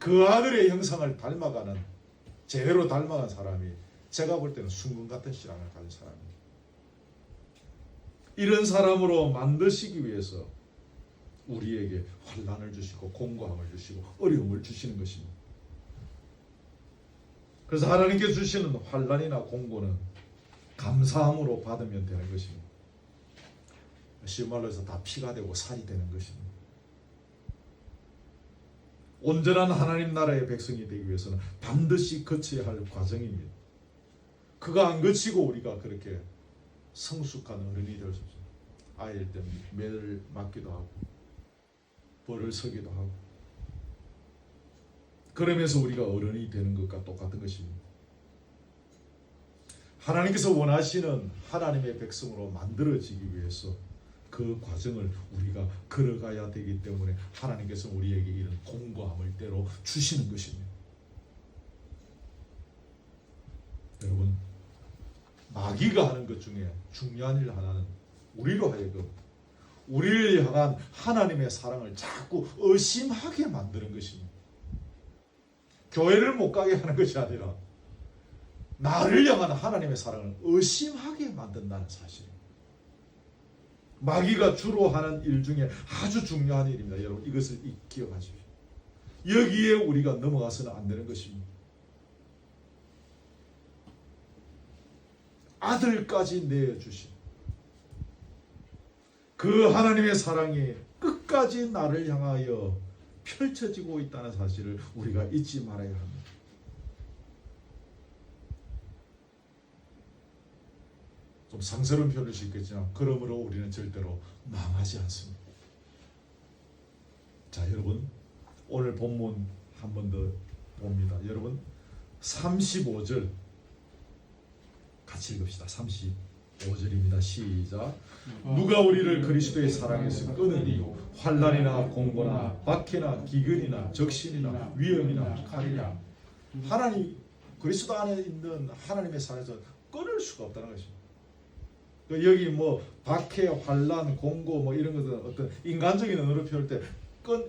S1: 그 아들의 형상을 닮아가는, 제대로 닮아간 사람이 제가 볼 때는 순금 같은 신앙을 가진 사람입니다. 이런 사람으로 만드시기 위해서 우리에게 환난을 주시고 공고함을 주시고 어려움을 주시는 것입니다. 그래서 하나님께 주시는 환난이나 공고는 감사함으로 받으면 되는 것입니다. 쉬운 말로 해서 다 피가 되고 살이 되는 것입니다. 온전한 하나님 나라의 백성이 되기 위해서는 반드시 거쳐야 할 과정입니다. 그거 안 거치고 우리가 그렇게 성숙한 어른이 될 수 없습니다. 아이일 때 매를 맞기도 하고 벌을 서기도 하고, 그러면서 우리가 어른이 되는 것과 똑같은 것입니다. 하나님께서 원하시는 하나님의 백성으로 만들어지기 위해서 그 과정을 우리가 걸어가야 되기 때문에 하나님께서 우리에게 이런 공고함을 때로 주시는 것입니다. 여러분, 마귀가 하는 것 중에 중요한 일 하나는 우리로 하여금 우리를 향한 하나님의 사랑을 자꾸 의심하게 만드는 것입니다. 교회를 못 가게 하는 것이 아니라 나를 향한 하나님의 사랑을 의심하게 만든다는 사실입니다. 마귀가 주로 하는 일 중에 아주 중요한 일입니다. 여러분, 이것을 기억하십시오. 여기에 우리가 넘어가서는 안 되는 것입니다. 아들까지 내어주신 그 하나님의 사랑이 끝까지 나를 향하여 펼쳐지고 있다는 사실을 우리가 잊지 말아야 합니다. 좀 상스러운 표현일 수 있겠지만 그러므로 우리는 절대로 망하지 않습니다. 자, 여러분, 오늘 본문 한 번 더 봅니다. 여러분, 35절 같이 읽읍시다. 35절입니다. 시작. 누가 우리를 그리스도의 사랑에서 끊으니 환난이나 공고나 박해나 기근이나 적신이나 위험이나 칼이나. 하나님, 그리스도 안에 있는 하나님의 사랑에서 끊을 수가 없다는 것입니다. 여기 뭐 박해, 환난, 공고 뭐 이런 것들은 어떤 인간적인 언어로 표현할 때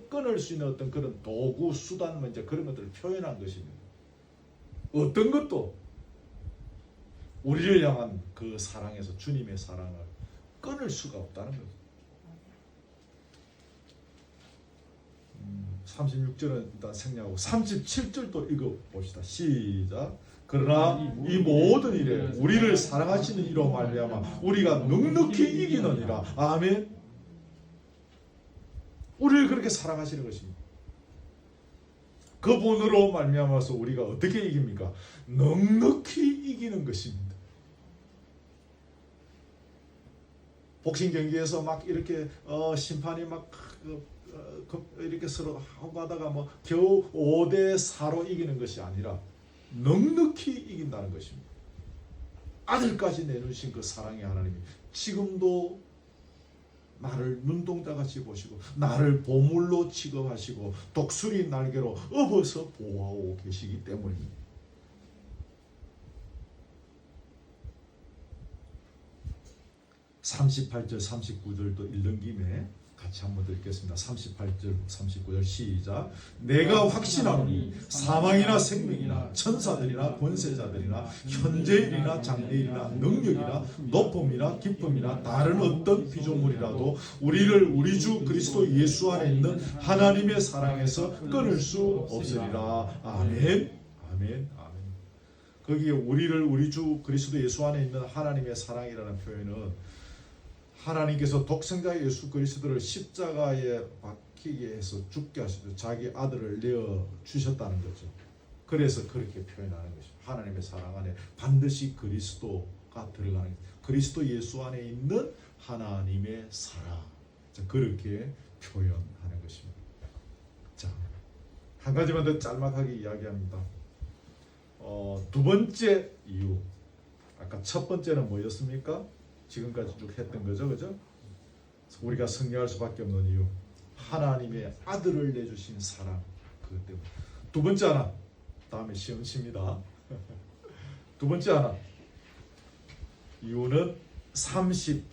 S1: 끊을 수 있는 어떤 그런 도구, 수단, 뭐 이제 그런 것들을 표현한 것입니다. 어떤 것도 우리를 향한 그 사랑에서 주님의 사랑을 끊을 수가 없다는 거죠. 36절은 일단 생략하고 37절도 읽어봅시다. 시작. 그러나 이 모든 일에 우리를 사랑하시는 이로 말미암아 우리가 넉넉히 이기느니라. 아멘. 우리를 그렇게 사랑하시는 것입니다. 그분으로 말미암아서 우리가 어떻게 이깁니까? 넉넉히 이기는 것입니다. 복싱 경기에서 막 이렇게 심판이 막 이렇게 서로 하고 가다가 뭐 겨우 5대4로 이기는 것이 아니라 넉넉히 이긴다는 것입니다. 아들까지 내놓으신 그 사랑의 하나님이 지금도 나를 눈동자같이 보시고 나를 보물로 취급하시고 독수리 날개로 업어서 보호하고 계시기 때문입니다. (38절) (39절도) 읽는 김에 같이 한번 읽겠습니다. 38절 39절 시작. 내가 확신하노니 사망이나 생명이나 천사들이나 권세자들이나 현재일이나 장래일이나 능력이나 높음이나 깊음이나 다른 어떤 피조물이라도 우리를 우리 주 그리스도 예수 안에 있는 하나님의 사랑에서 끊을 수 없으리라. 아멘. 아멘. 아멘. 거기에 우리를 우리 주 그리스도 예수 안에 있는 하나님의 사랑이라는 표현은 하나님께서 독생자 예수 그리스도를 십자가에 박히게 해서 죽게 하시고 자기 아들을 내어 주셨다는 거죠. 그래서 그렇게 표현하는 것이죠. 하나님의 사랑 안에 반드시 그리스도가 들어가는, 그리스도 예수 안에 있는 하나님의 사랑, 그렇게 표현하는 것입니다. 자, 한 가지만 더 짤막하게 이야기합니다. 두 번째 이유, 아까 첫 번째는 뭐였습니까? 지금까지 쭉 했던 거죠, 그죠? 우리가 승리할 수밖에 없는 이유, 하나님의 아들을 내주신 사랑, 그것 때문에. 두 번째 하나, 다음에 시험입니다. 두 번째 하나, 이유는 34절입니다.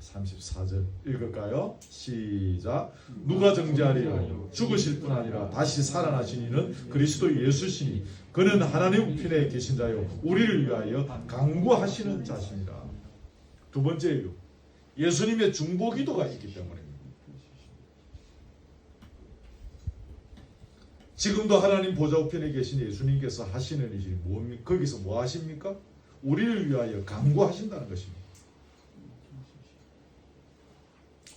S1: 34절 읽을까요? 시작. 누가 정죄하리요? 죽으실 뿐 아니라 다시 살아나신 이는 그리스도 예수시니 그는 하나님 우편에 계신 자요 우리를 위하여 간구하시는 자십니다. 두 번째 이유, 예수님의 중보기도가 있기 때문입니다. 지금도 하나님 보좌 우편에 계신 예수님께서 하시는 일이 뭡니까? 거기서 뭐 하십니까? 우리를 위하여 간구하신다는 것입니다.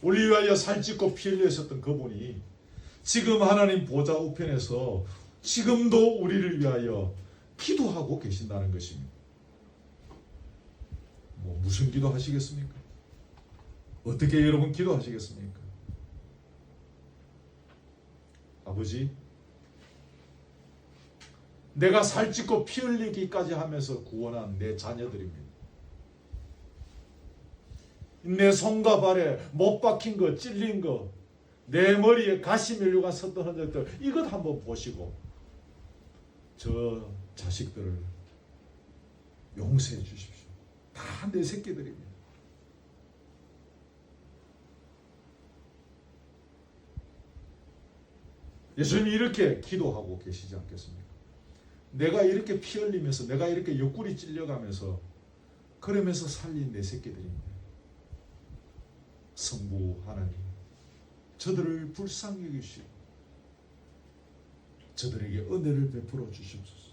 S1: 우리 위하여 살찌고 피 흘려 있었던 그분이 지금 하나님 보좌 우편에서 지금도 우리를 위하여 기도하고 계신다는 것입니다. 무슨 기도 하시겠습니까? 어떻게 여러분 기도하시겠습니까? 아버지, 내가 살찌고 피 흘리기까지 하면서 구원한 내 자녀들입니다. 내 손과 발에 못 박힌 거, 찔린 거, 내 머리에 가시 면류관 섰던 흔적들, 이것 한번 보시고 저 자식들을 용서해 주십시오. 다 내 새끼들입니다. 예수님이 이렇게 기도하고 계시지 않겠습니까? 내가 이렇게 피 흘리면서, 내가 이렇게 옆구리 찔려가면서 그러면서 살린 내 새끼들입니다. 성부 하나님, 저들을 불쌍히 여기시고 저들에게 은혜를 베풀어 주시옵소서.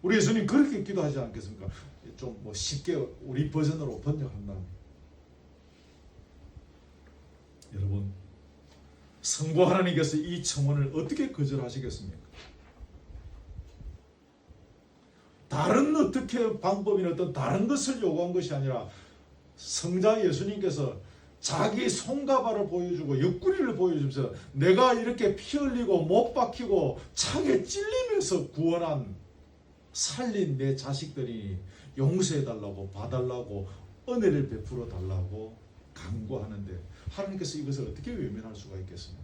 S1: 우리 예수님 그렇게 기도하지 않겠습니까? 좀 쉽게 우리 버전으로 번역한다면, 여러분, 성부 하나님께서 이 청원을 어떻게 거절하시겠습니까? 다른 어떻게 방법이나 어떤 다른 것을 요구한 것이 아니라 성자 예수님께서 자기 손과 발을 보여주고 옆구리를 보여주면서 내가 이렇게 피 흘리고 못 박히고 창에 찔리면서 구원한, 살린 내 자식들이 용서해달라고, 봐달라고, 은혜를 베풀어 달라고 간구하는데 하나님께서 이것을 어떻게 외면할 수가 있겠습니까?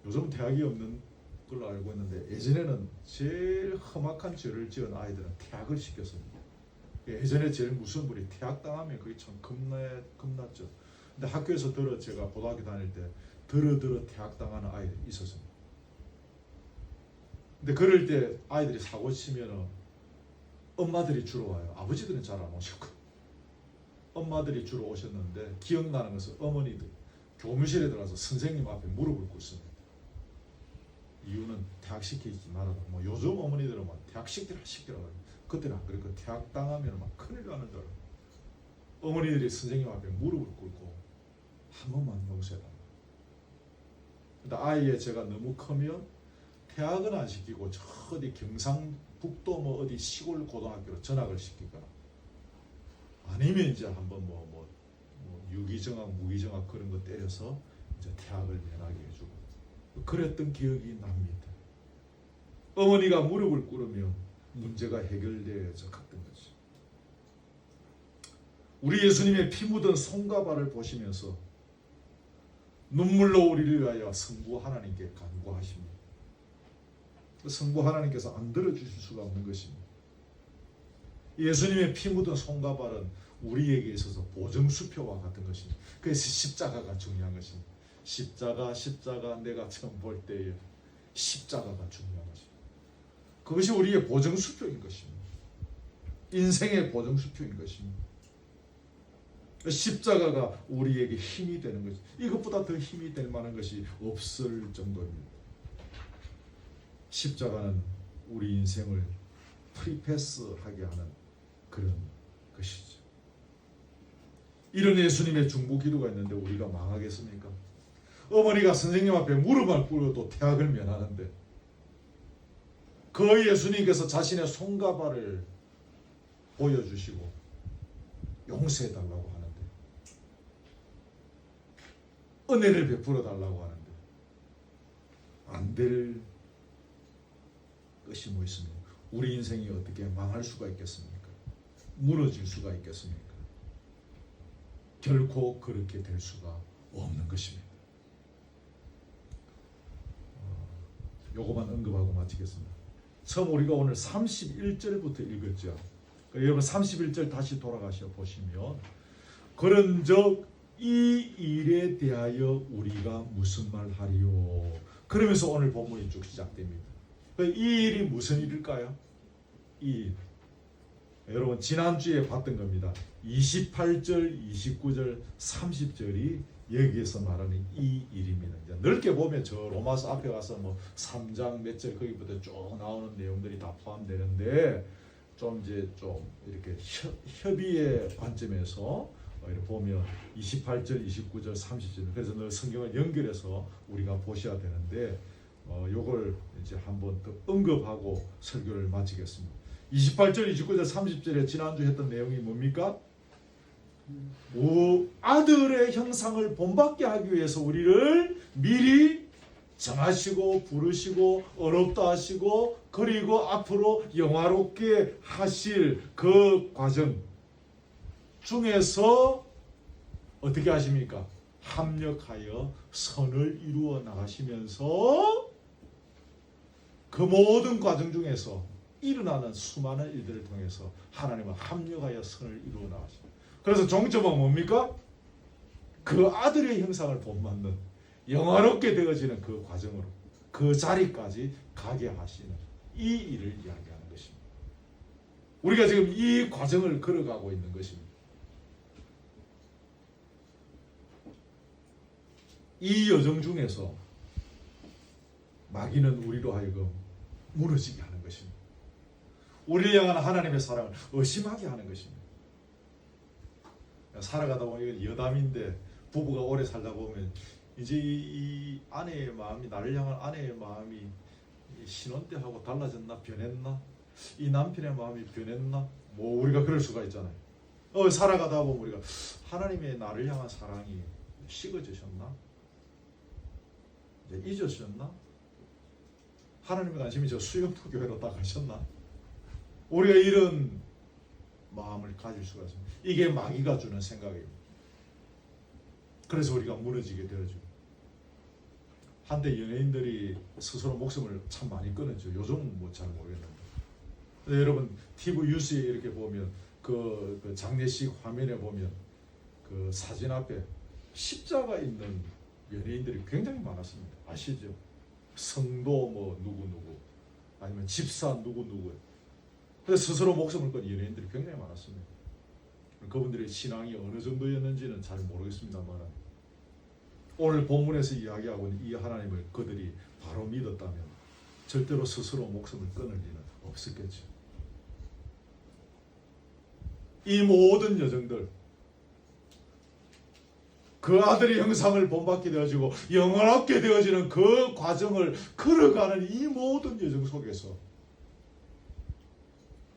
S1: 요즘 대학이 없는 걸로 알고 있는데 예전에는 제일 험악한 죄를 지은 아이들은 퇴학을 시켰습니다. 예전에 제일 무서운 분이 퇴학당하면 그게 참 겁났죠. 근데 학교에서 제가 고등학교 다닐 때 퇴학당하는 아이들이 있었습니다. 근데 그럴 때 아이들이 사고 치면 엄마들이 주로 와요. 아버지들은 잘 안 오셨고. 엄마들이 주로 오셨는데 기억나는 것은 어머니들 교무실에 들어가서 선생님 앞에 무릎을 꿇습니다. 이유는 퇴학시키지 말아라. 뭐 요즘 어머니들은 막 퇴학시키라. 그때는 안 그랬고 퇴학 당하면 막 큰일 나는 줄 알아요. 어머니들이 선생님 앞에 무릎을 꿇고 한 번만 용서해달라. 근데 아이의 제가 너무 크면 퇴학은 안 시키고 저 어디 경상북도 뭐 어디 시골 고등학교로 전학을 시키거나 아니면 이제 한번 뭐 유기정학 무기정학 그런 거 때려서 이제 퇴학을 면하게 해주고 그랬던 기억이 납니다. 어머니가 무릎을 꿇으면 문제가 해결되어져 갔던 거죠. 우리 예수님의 피 묻은 손과 발을 보시면서 눈물로 우리를 위하여 성부 하나님께 간구하십니다. 성부 하나님께서 안 들어주실 수가 없는 것입니다. 예수님의 피 묻은 손과 발은 우리에게 있어서 보증수표와 같은 것입니다. 그래서 십자가가 중요한 것입니다. 십자가 내가 처음 볼 때에 십자가가 중요한 것입니다. 그것이 우리의 보증수표인 것입니다. 인생의 보증수표인 것입니다. 십자가가 우리에게 힘이 되는 것이 이것보다 더 힘이 될 만한 것이 없을 정도입니다. 십자가는 우리 인생을 프리패스하게 하는 그런 것이죠. 이런 예수님의 중보 기도가 있는데 우리가 망하겠습니까? 어머니가 선생님 앞에 무릎을 꿇어도 퇴학을 면하는데 그 예수님께서 자신의 손과 발을 보여주시고 용서해달라고 하는데 은혜를 베풀어 달라고 하는데 안 될 것이 뭐 있습니까? 우리 인생이 어떻게 망할 수가 있겠습니까? 무너질 수가 있겠습니까? 결코 그렇게 될 수가 없는 것입니다. 요거만 언급하고 마치겠습니다. 처음 우리가 오늘 31절부터 읽었죠. 여러분 31절 다시 돌아가셔 보시면 그런즉 이 일에 대하여 우리가 무슨 말 하리요. 그러면서 오늘 본문이 쭉 시작됩니다. 이 일이 무슨 일일까요? 이 일. 여러분 지난주에 봤던 겁니다. 28절, 29절, 30절이 여기에서 말하는 이 일입니다. 이제 넓게 보면 저 로마서 앞에 가서 뭐 3장 몇 절 거기부터 쭉 나오는 내용들이 다 포함되는데 좀 이제 좀 이렇게 협의의 관점에서 이렇게 보면 28절, 29절, 30절 그래서 늘 성경을 연결해서 우리가 보셔야 되는데 요걸 이제 한번 더 언급하고 설교를 마치겠습니다. 28절, 29절, 30절에 지난주 했던 내용이 뭡니까? 아들의 형상을 본받게 하기 위해서 우리를 미리 정하시고 부르시고 어렵다 하시고 그리고 앞으로 영화롭게 하실 그 과정 중에서 어떻게 하십니까? 합력하여 선을 이루어 나가시면서 그 모든 과정 중에서 일어나는 수많은 일들을 통해서 하나님은 합력하여 선을 이루어 나가십니다. 그래서 종점은 뭡니까? 그 아들의 형상을 본받는 영화롭게 되어지는 그 과정으로 그 자리까지 가게 하시는 이 일을 이야기하는 것입니다. 우리가 지금 이 과정을 걸어가고 있는 것입니다. 이 여정 중에서 마귀는 우리로 하여금 무너지게 하는 것입니다. 우리를 향한 하나님의 사랑을 의심하게 하는 것입니다. 살아가다 보면 여담인데 부부가 오래 살다 보면 이제 이 아내의 마음이 나를 향한 아내의 마음이 신혼 때하고 달라졌나 변했나 이 남편의 마음이 변했나 뭐 우리가 그럴 수가 있잖아요. 살아가다 보면 우리가 하나님의 나를 향한 사랑이 식어지셨나 이제 잊으셨나 하나님의 관심이 저 수영포 교회로 다 가셨나 우리가 이런 마음을 가질 수가 있습니다. 이게 마귀가 주는 생각입니다. 그래서 우리가 무너지게 되어지고 한때 연예인들이 스스로 목숨을 참 많이 끊었죠. 요즘은 뭐 잘 모르겠는데 여러분 TV 뉴스에 이렇게 보면 그 장례식 화면에 보면 그 사진 앞에 십자가 있는 연예인들이 굉장히 많았습니다. 아시죠? 성도 뭐 누구 아니면 집사 누구 그래서 스스로 목숨을 건 연예인들이 굉장히 많았습니다. 그분들의 신앙이 어느 정도였는지는 잘 모르겠습니다만 오늘 본문에서 이야기하고 있는 이 하나님을 그들이 바로 믿었다면 절대로 스스로 목숨을 끊을 일은 없었겠죠. 이 모든 여정들, 그 아들의 형상을 본받게 되어지고 영원하게 되어지는 그 과정을 걸어가는 이 모든 여정 속에서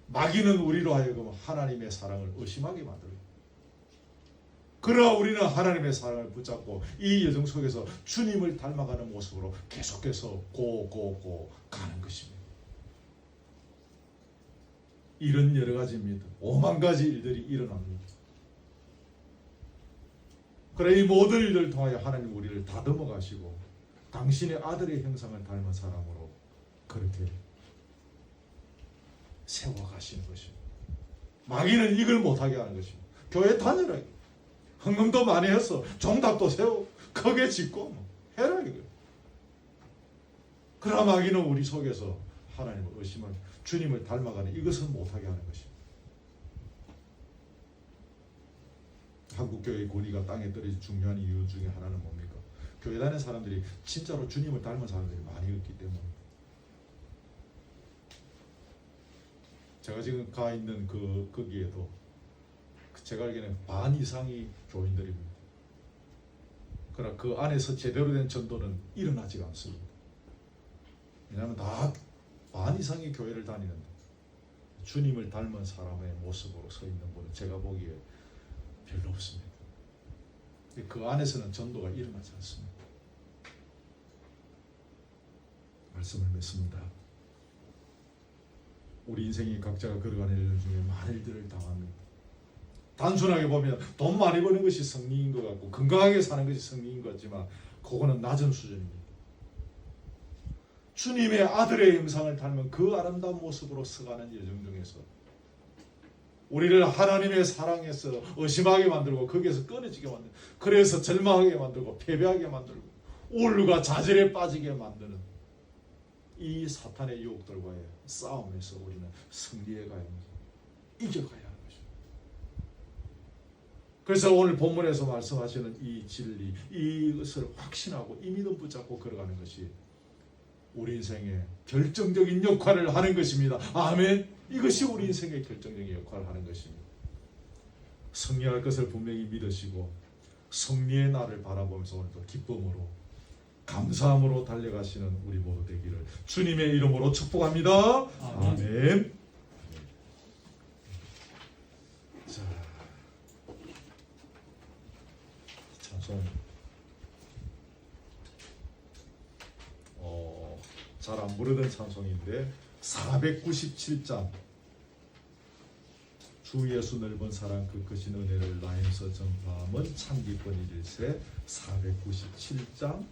S1: 마귀는 우리로 하여금 하나님의 사랑을 의심하게 만들어요. 그러나 우리는 하나님의 사랑을 붙잡고 이 여정 속에서 주님을 닮아가는 모습으로 계속해서 고고고 가는 것입니다. 이런 여러 가지입니다. 5만 가지 일들이 일어납니다. 그래 이 모든 일들을 통하여 하나님 우리를 다듬어 가시고 당신의 아들의 형상을 닮은 사람으로 그렇게 세워가시는 것입니다. 마귀는 이걸 못하게 하는 것입니다. 교회 다녀라. 헌금도 많이 했어. 종답도 세워. 크게 짓고 해라 이거. 그러나 마귀는 우리 속에서 하나님을 의심하고 주님을 닮아가는 이것은 못하게 하는 것입니다. 한국교회의 권위가 땅에 떨어진 중요한 이유 중에 하나는 뭡니까? 교회 다니는 사람들이 진짜로 주님을 닮은 사람들이 많이 없기 때문입니다. 제가 지금 가 있는 거기에도 제가 알기에는 반 이상이 교인들입니다. 그러나 그 안에서 제대로 된 전도는 일어나지가 않습니다. 왜냐하면 다 반 이상이 교회를 다니는데 주님을 닮은 사람의 모습으로 서 있는 분은 제가 보기에 별로 없습니다. 그 안에서는 전도가 일어나지 않습니다. 말씀을 맺습니다. 우리 인생이 각자가 걸어가는 일 중에 많은 일들을 당합니다. 단순하게 보면 돈 많이 버는 것이 승리인 것 같고 건강하게 사는 것이 승리인 것 같지만 그거는 낮은 수준입니다. 주님의 아들의 형상을 닮은 그 아름다운 모습으로 서가는 여정 중에서 우리를 하나님의 사랑에서 의심하게 만들고 거기에서 끊어지게 만들고 그래서 절망하게 만들고 패배하게 만들고 우울과 좌절에 빠지게 만드는 이 사탄의 유혹들과의 싸움에서 우리는 승리해 가야 합니다. 이겨가야 하는 것입니다. 그래서 오늘 본문에서 말씀하시는 이 진리, 이것을 확신하고 이 믿음 붙잡고 걸어가는 것이 우리 인생의 결정적인 역할을 하는 것입니다. 아멘. 이것이 우리 인생의 결정적인 역할을 하는 것입니다. 승리할 것을 분명히 믿으시고 승리의 날을 바라보면서 오늘도 기쁨으로 감사함으로 달려가시는 우리 모두 되기를 주님의 이름으로 축복합니다. 아멘. 자, 찬송 잘 안 부르던 찬송인데 497장 주 예수 넓은 사랑 그 크신 은혜를 나에서 전파함은 참 기쁜 일일세 497장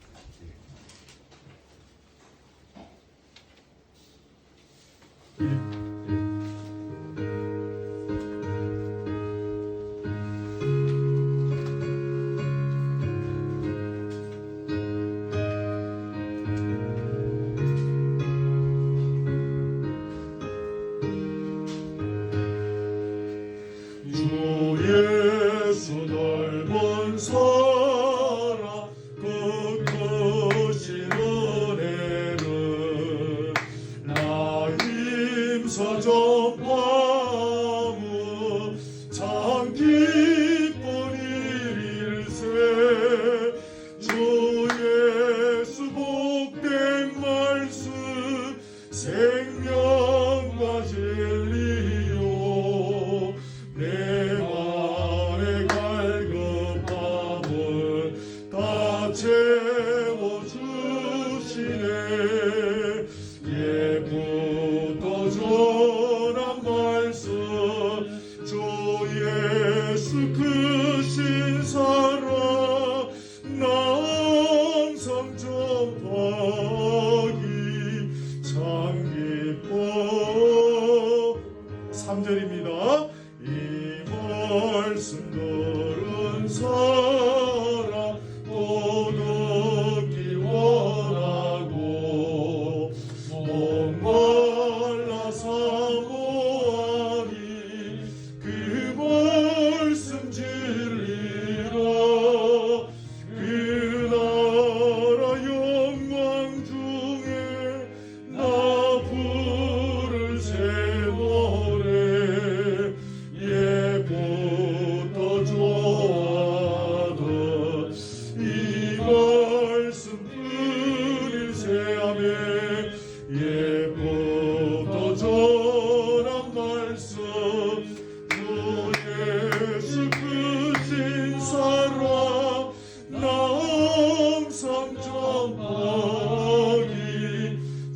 S1: 상정하기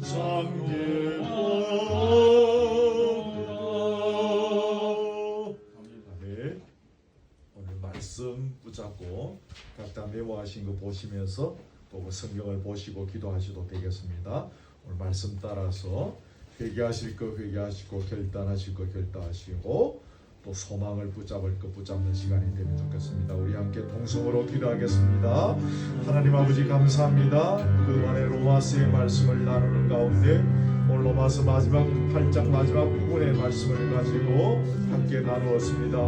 S1: 장례하라. 네, 오늘 말씀 붙잡고 각자 메모하신 거 보시면서 또 성경을 보시고 기도하셔도 되겠습니다. 오늘 말씀 따라서 회개하실 거 회개하시고 결단하실 거 결단하시고 또 소망을 붙잡을 거 붙잡는 시간이 되면 좋겠습니다. 우리 함께 동성으로 기도하겠습니다. 하나님 아버지 감사합니다. 그동안에 로마서의 말씀을 나누는 가운데 오늘 로마서 마지막 8장 마지막 부분의 말씀을 가지고 함께 나누었습니다.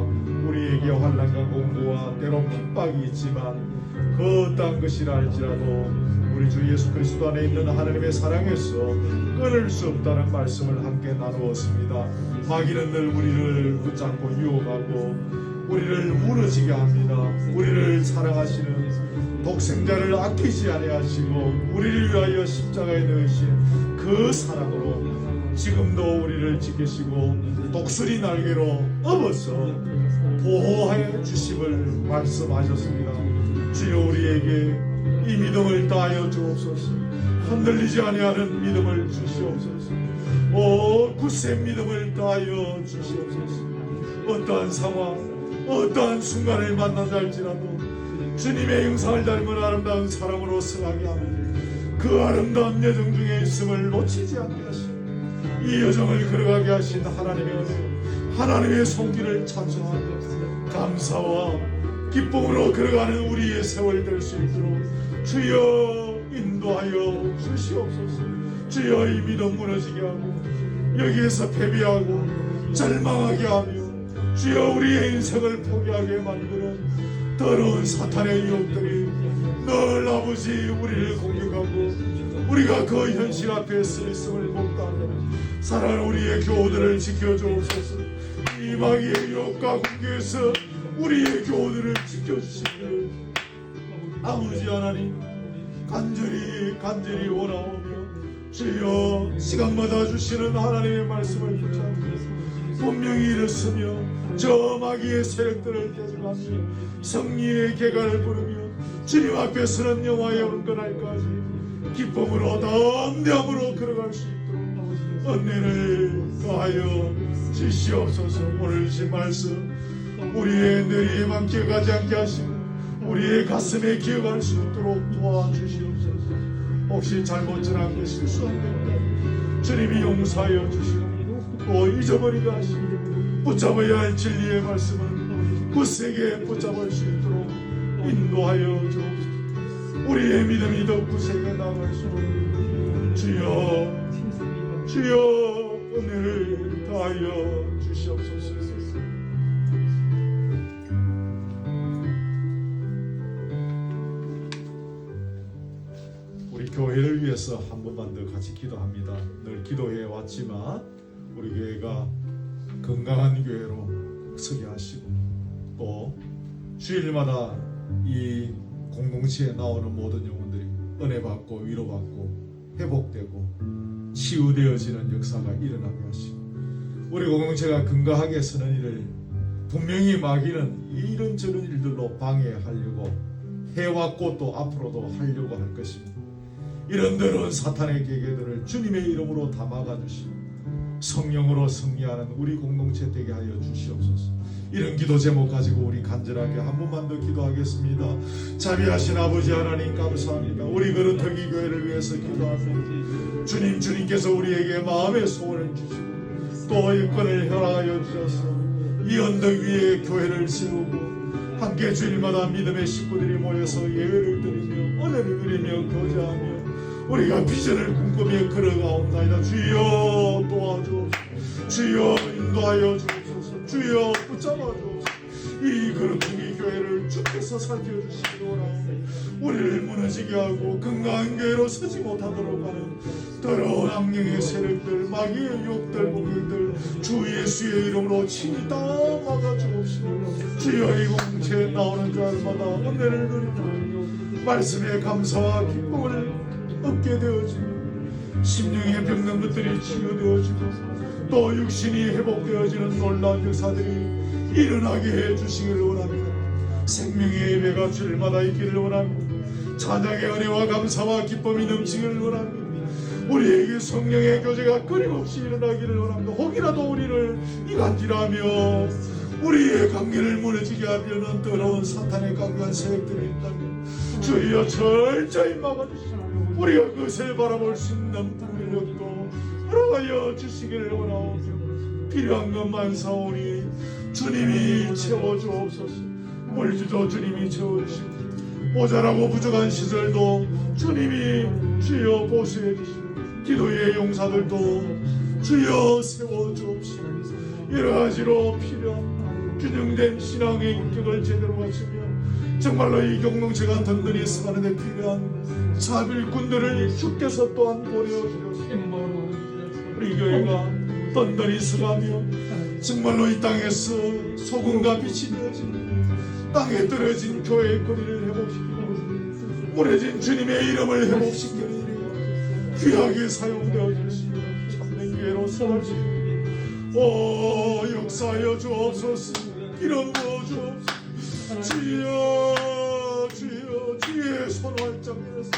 S1: 우리에게 환난과 공고와 때로 핍박이 있지만 그 어떠한 것이라 할지라도 우리 주 예수 그리스도 안에 있는 하나님의 사랑에서 끊을 수 없다는 말씀을 함께 나누었습니다. 마귀는 늘 우리를 붙잡고 유혹하고 우리를 무너지게 합니다. 우리를 사랑하시는 독생자를 아끼지 아니하시고 우리를 위하여 십자가에 넣으신 그 사랑으로 지금도 우리를 지키시고 독수리 날개로 업어서 보호하여 주심을 말씀하셨습니다. 주여 우리에게 이 믿음을 다하여 주옵소서. 흔들리지 아니하는 믿음을 주시옵소서. 오 굳센 믿음을 다하여 주시옵소서. 어떠한 상황 어떠한 순간을 만난다 할지라도 주님의 형상을 닮은 아름다운 사람으로 승하게 하며 그 아름다운 여정 중에 있음을 놓치지 않게 하시고 이 여정을 걸어가게 하신 하나님의 은혜 하나님의 손길을 찬송하며 감사와 기쁨으로 걸어가는 우리의 세월 될 수 있도록 주여 인도하여 주시옵소서. 주여 이 믿음 무너지게 하고 여기에서 패배하고 절망하게 하며 주여 우리의 인생을 포기하게 만드는 더러운 사탄의 유혹들이 늘 아버지 우리를 공격하고 우리가 그 현실 앞에 서 있음을 못하는 사랑하는 우리의 교우들을 지켜주옵소서. 이 마귀의 유혹과 공격에서 우리의 교우들을 지켜주시기를 아버지 하나님 간절히 원하오며 주여 시간마다 주시는 하나님의 말씀을 붙잡고 분명히 일었으며 저 마귀의 세력들을 대적하며 승리의 계가를 부르며 주님 앞에 서는 영화의 온건할까지 기쁨으로 담대함으로 걸어갈 수 있도록 은혜를 더하여 주시옵소서. 오늘 주신 말씀 우리의 뇌리에만 기억하지 않게 하시고 우리의 가슴에 기억할 수 있도록 도와주시옵소서. 혹시 잘못 전한 것 실수한 것 주님이 용서하여 주시고 또 잊어버리게 하시고 붙잡아야 할 진리의 말씀을 굳세게 붙잡을 수 있도록 인도하여 주옵소서. 우리의 믿음이 더 굳세게 나갈 수 있도록 주여 은혜를 다하여 주시옵소서. 우리 교회를 위해서 한 번만 더 같이 기도합니다. 늘 기도해 왔지만 우리 교회가 건강한 교회로 서게 하시고 또 주일마다 이 공동체에 나오는 모든 영혼들이 은혜 받고 위로받고 회복되고 치유되어지는 역사가 일어나게 하시고 우리 공동체가 건강하게 서는 일을 분명히 마귀는 이런저런 일들로 방해하려고 해왔고 또 앞으로도 하려고 할 것입니다. 이런저런 사탄의 계계들을 주님의 이름으로 다 막아주시고 성령으로 승리하는 우리 공동체 되게 하여 주시옵소서. 이런 기도 제목 가지고 우리 간절하게 한 번만 더 기도하겠습니다. 자비하신 아버지 하나님 감사합니다. 우리 그릇터기 교회를 위해서 기도합니다. 주님께서 우리에게 마음의 소원을 주시고 또 여건을 허락하여 주셔서 이 언덕 위에 교회를 세우고 함께 주일마다 믿음의 식구들이 모여서 예배를 드리며 은혜를 누리며 거저하며 우리가 비전을 꿈꾸며 걸어가옵나이다. 주여 도와주옵소서. 주여 인도하여 주옵소서. 주여 붙잡아 주옵소서. 이 거룩한 교회를 주께서 살펴주시기 원하오니 우리를 무너지게 하고 건강한 교회로 서지 못하도록 하는 더러운 악령의 세력들 마귀의 욕들 공격들 주 예수의 이름으로 친히 다 막아주옵시고 주여 이 공동체에 나오는 자들마다 은혜를 누리고 말씀의 감사와 기쁨을 얻게 되어지고 심령의 병든 것들이 치유되어지고 또 육신이 회복되어지는 놀라운 역사들이 일어나게 해주시기를 원합니다. 생명의 예배가 주일마다 있기를 원합니다. 찬양의 은혜와 감사와 기쁨이 넘치기를 원합니다. 우리에게 성령의 교제가 끊임없이 일어나기를 원합니다. 혹이라도 우리를 이간질하며 우리의 관계를 무너지게 하려는 더러운 사탄의 강한 세력들이 있다면 주여 철저히 막아주시고 우리가 그것을 바라볼 수 있는 분별력도 허락하여 주시기를 원하옵소서. 필요한 것만 사오니 주님이 채워주옵소서. 물질도 주님이 채워주시고 모자라고 부족한 시설도 주님이 주여 보수해 주시고 기도의 용사들도 주여 세워주옵시고 여러 가지로 필요한 균형된 신앙의 인격을 제대로 갖추며 정말로 이 공동체가 든든히 서가는 데 필요한 자빌꾼들을 주께서 또한 보내주셨습니다. 우리 교회가 든든히 서가며 정말로 이 땅에서 소금과 빛이 되어진 땅에 떨어진 교회의 거리를 회복시키고 무너진 주님의 이름을 회복시키는 일에 귀하게 사용되어 주시고 참된 교회로 서가지고 오 역사하여 주옵소서. 이름 부어 주옵소서. 주여 주여 주의 손 활짝 밀어서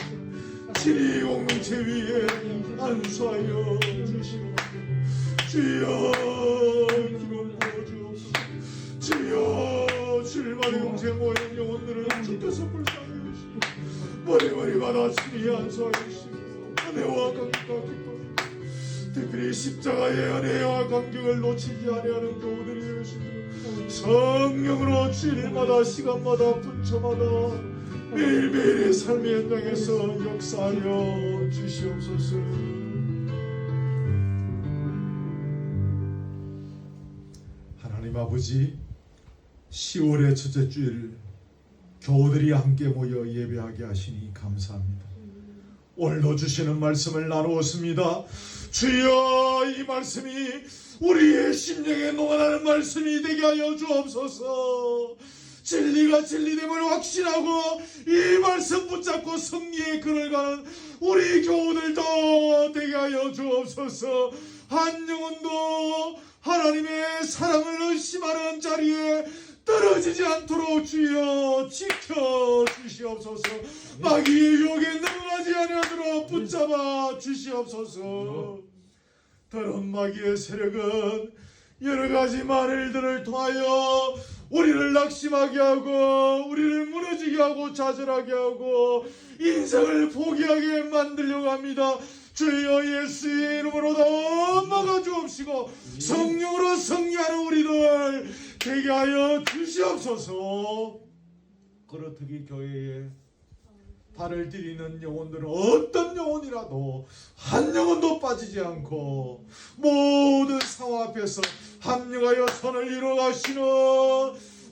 S1: 진리 공동체 위에 안수하여 주시고 주여 기름 부어 주옵소서. 주여 주일마다 공체 모인 영혼들을 주께서 불쌍히 주시고 머리마다 친히 안수하여 주시고 은혜와 감격과 기쁨 특별히 십자가의 은혜와 감격을 놓치지 아니하는 교우들이 되시고 성령으로 주일마다 시간마다 분초마다 매일매일의 삶의 현장에서 역사하여 주시옵소서. 하나님 아버지, 10월의 첫째 주일 교우들이 함께 모여 예배하게 하시니 감사합니다. 오늘도 주시는 말씀을 나누었습니다. 주여 이 말씀이 우리의 심령에 녹아나는 말씀이 되게 하여 주옵소서. 진리가 진리됨을 확신하고 이 말씀 붙잡고 승리의 길을 가는 우리 교우들도 되게 하여 주옵소서. 한 영혼도 하나님의 사랑을 의심하는 자리에 떨어지지 않도록 주여 지켜주시옵소서. 마귀의 유혹에 넘어가지 아니하도록 붙잡아 주시옵소서. 더러운 마귀의 세력은 여러가지 말들을 통하여 우리를 낙심하게 하고 우리를 무너지게 하고 좌절하게 하고 인생을 포기하게 만들려고 합니다. 주여 예수의 이름으로 더 막아주옵시고 성령으로 승리하는 우리들 되게 하여 주시옵소서. 그렇듯이 교회에 발을 들이는 영혼들은 어떤 영혼이라도 한 영혼도 빠지지 않고 모든 상황 앞에서 합력하여 선을 이루어가시는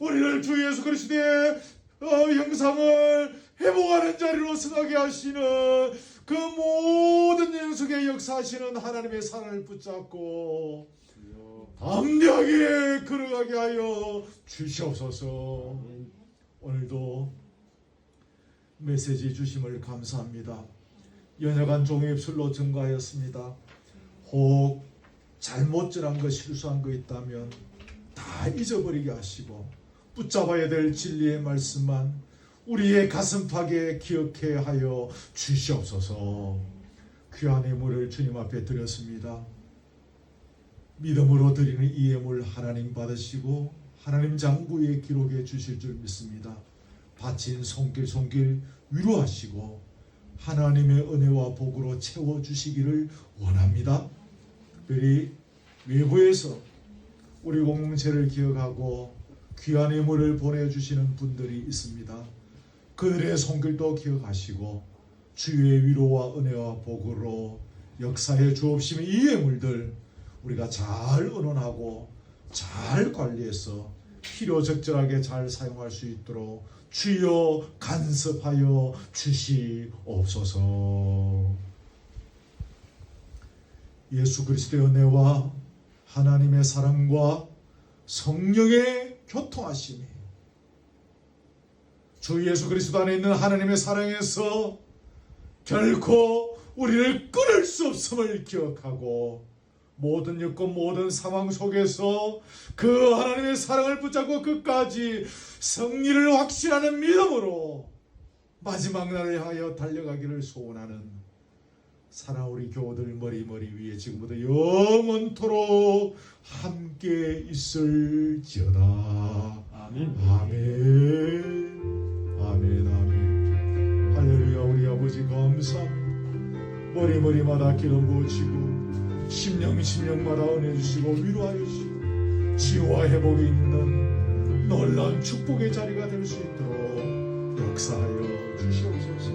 S1: 우리를 주 예수 그리스도의 형상을 회복하는 자리로 서게 하시는 그 모든 영속에 역사하시는 하나님의 사랑을 붙잡고 담대하게 걸어가게 하여 주시옵소서. 오늘도 메시지 주심을 감사합니다. 연약한 종의 입술로 증거하였습니다. 혹 잘못 전한 것 실수한 거 있다면 다 잊어버리게 하시고 붙잡아야 될 진리의 말씀만 우리의 가슴팍에 기억해 하여 주시옵소서. 귀한 예물을 주님 앞에 드렸습니다. 믿음으로 드리는 이 예물 하나님 받으시고 하나님 장부에 기록해 주실 줄 믿습니다. 바친 손길 위로하시고 하나님의 은혜와 복으로 채워주시기를 원합니다. 특별히 외부에서 우리 공동체를 기억하고 귀한 예물을 보내주시는 분들이 있습니다. 그들의 손길도 기억하시고 주의 위로와 은혜와 복으로 역사해 주옵시면 이 예물들 우리가 잘 의논하고 잘 관리해서 필요적절하게 잘 사용할 수 있도록 주여 간섭하여 주시옵소서. 예수 그리스도의 은혜와 하나님의 사랑과 성령의 교통하심이 주 예수 그리스도 안에 있는 하나님의 사랑에서 결코 우리를 끊을 수 없음을 기억하고 모든 여건 모든 상황 속에서 그 하나님의 사랑을 붙잡고 끝까지 승리를 확신하는 믿음으로 마지막 날을 향하여 달려가기를 소원하는 사랑우리 교우들 머리 위에 지금부터 영원토록 함께 있을지어다.
S2: 아멘.
S1: 아멘. 아멘. 아멘. 할렐루야. 우리 아버지 감사합니다. 머리마다 기름 부어치고 심령마다 은혜 주시고 위로하여 주시고 치유와 회복이 있는 놀라운 축복의 자리가 될 수 있도록 역사하여 주시옵소서.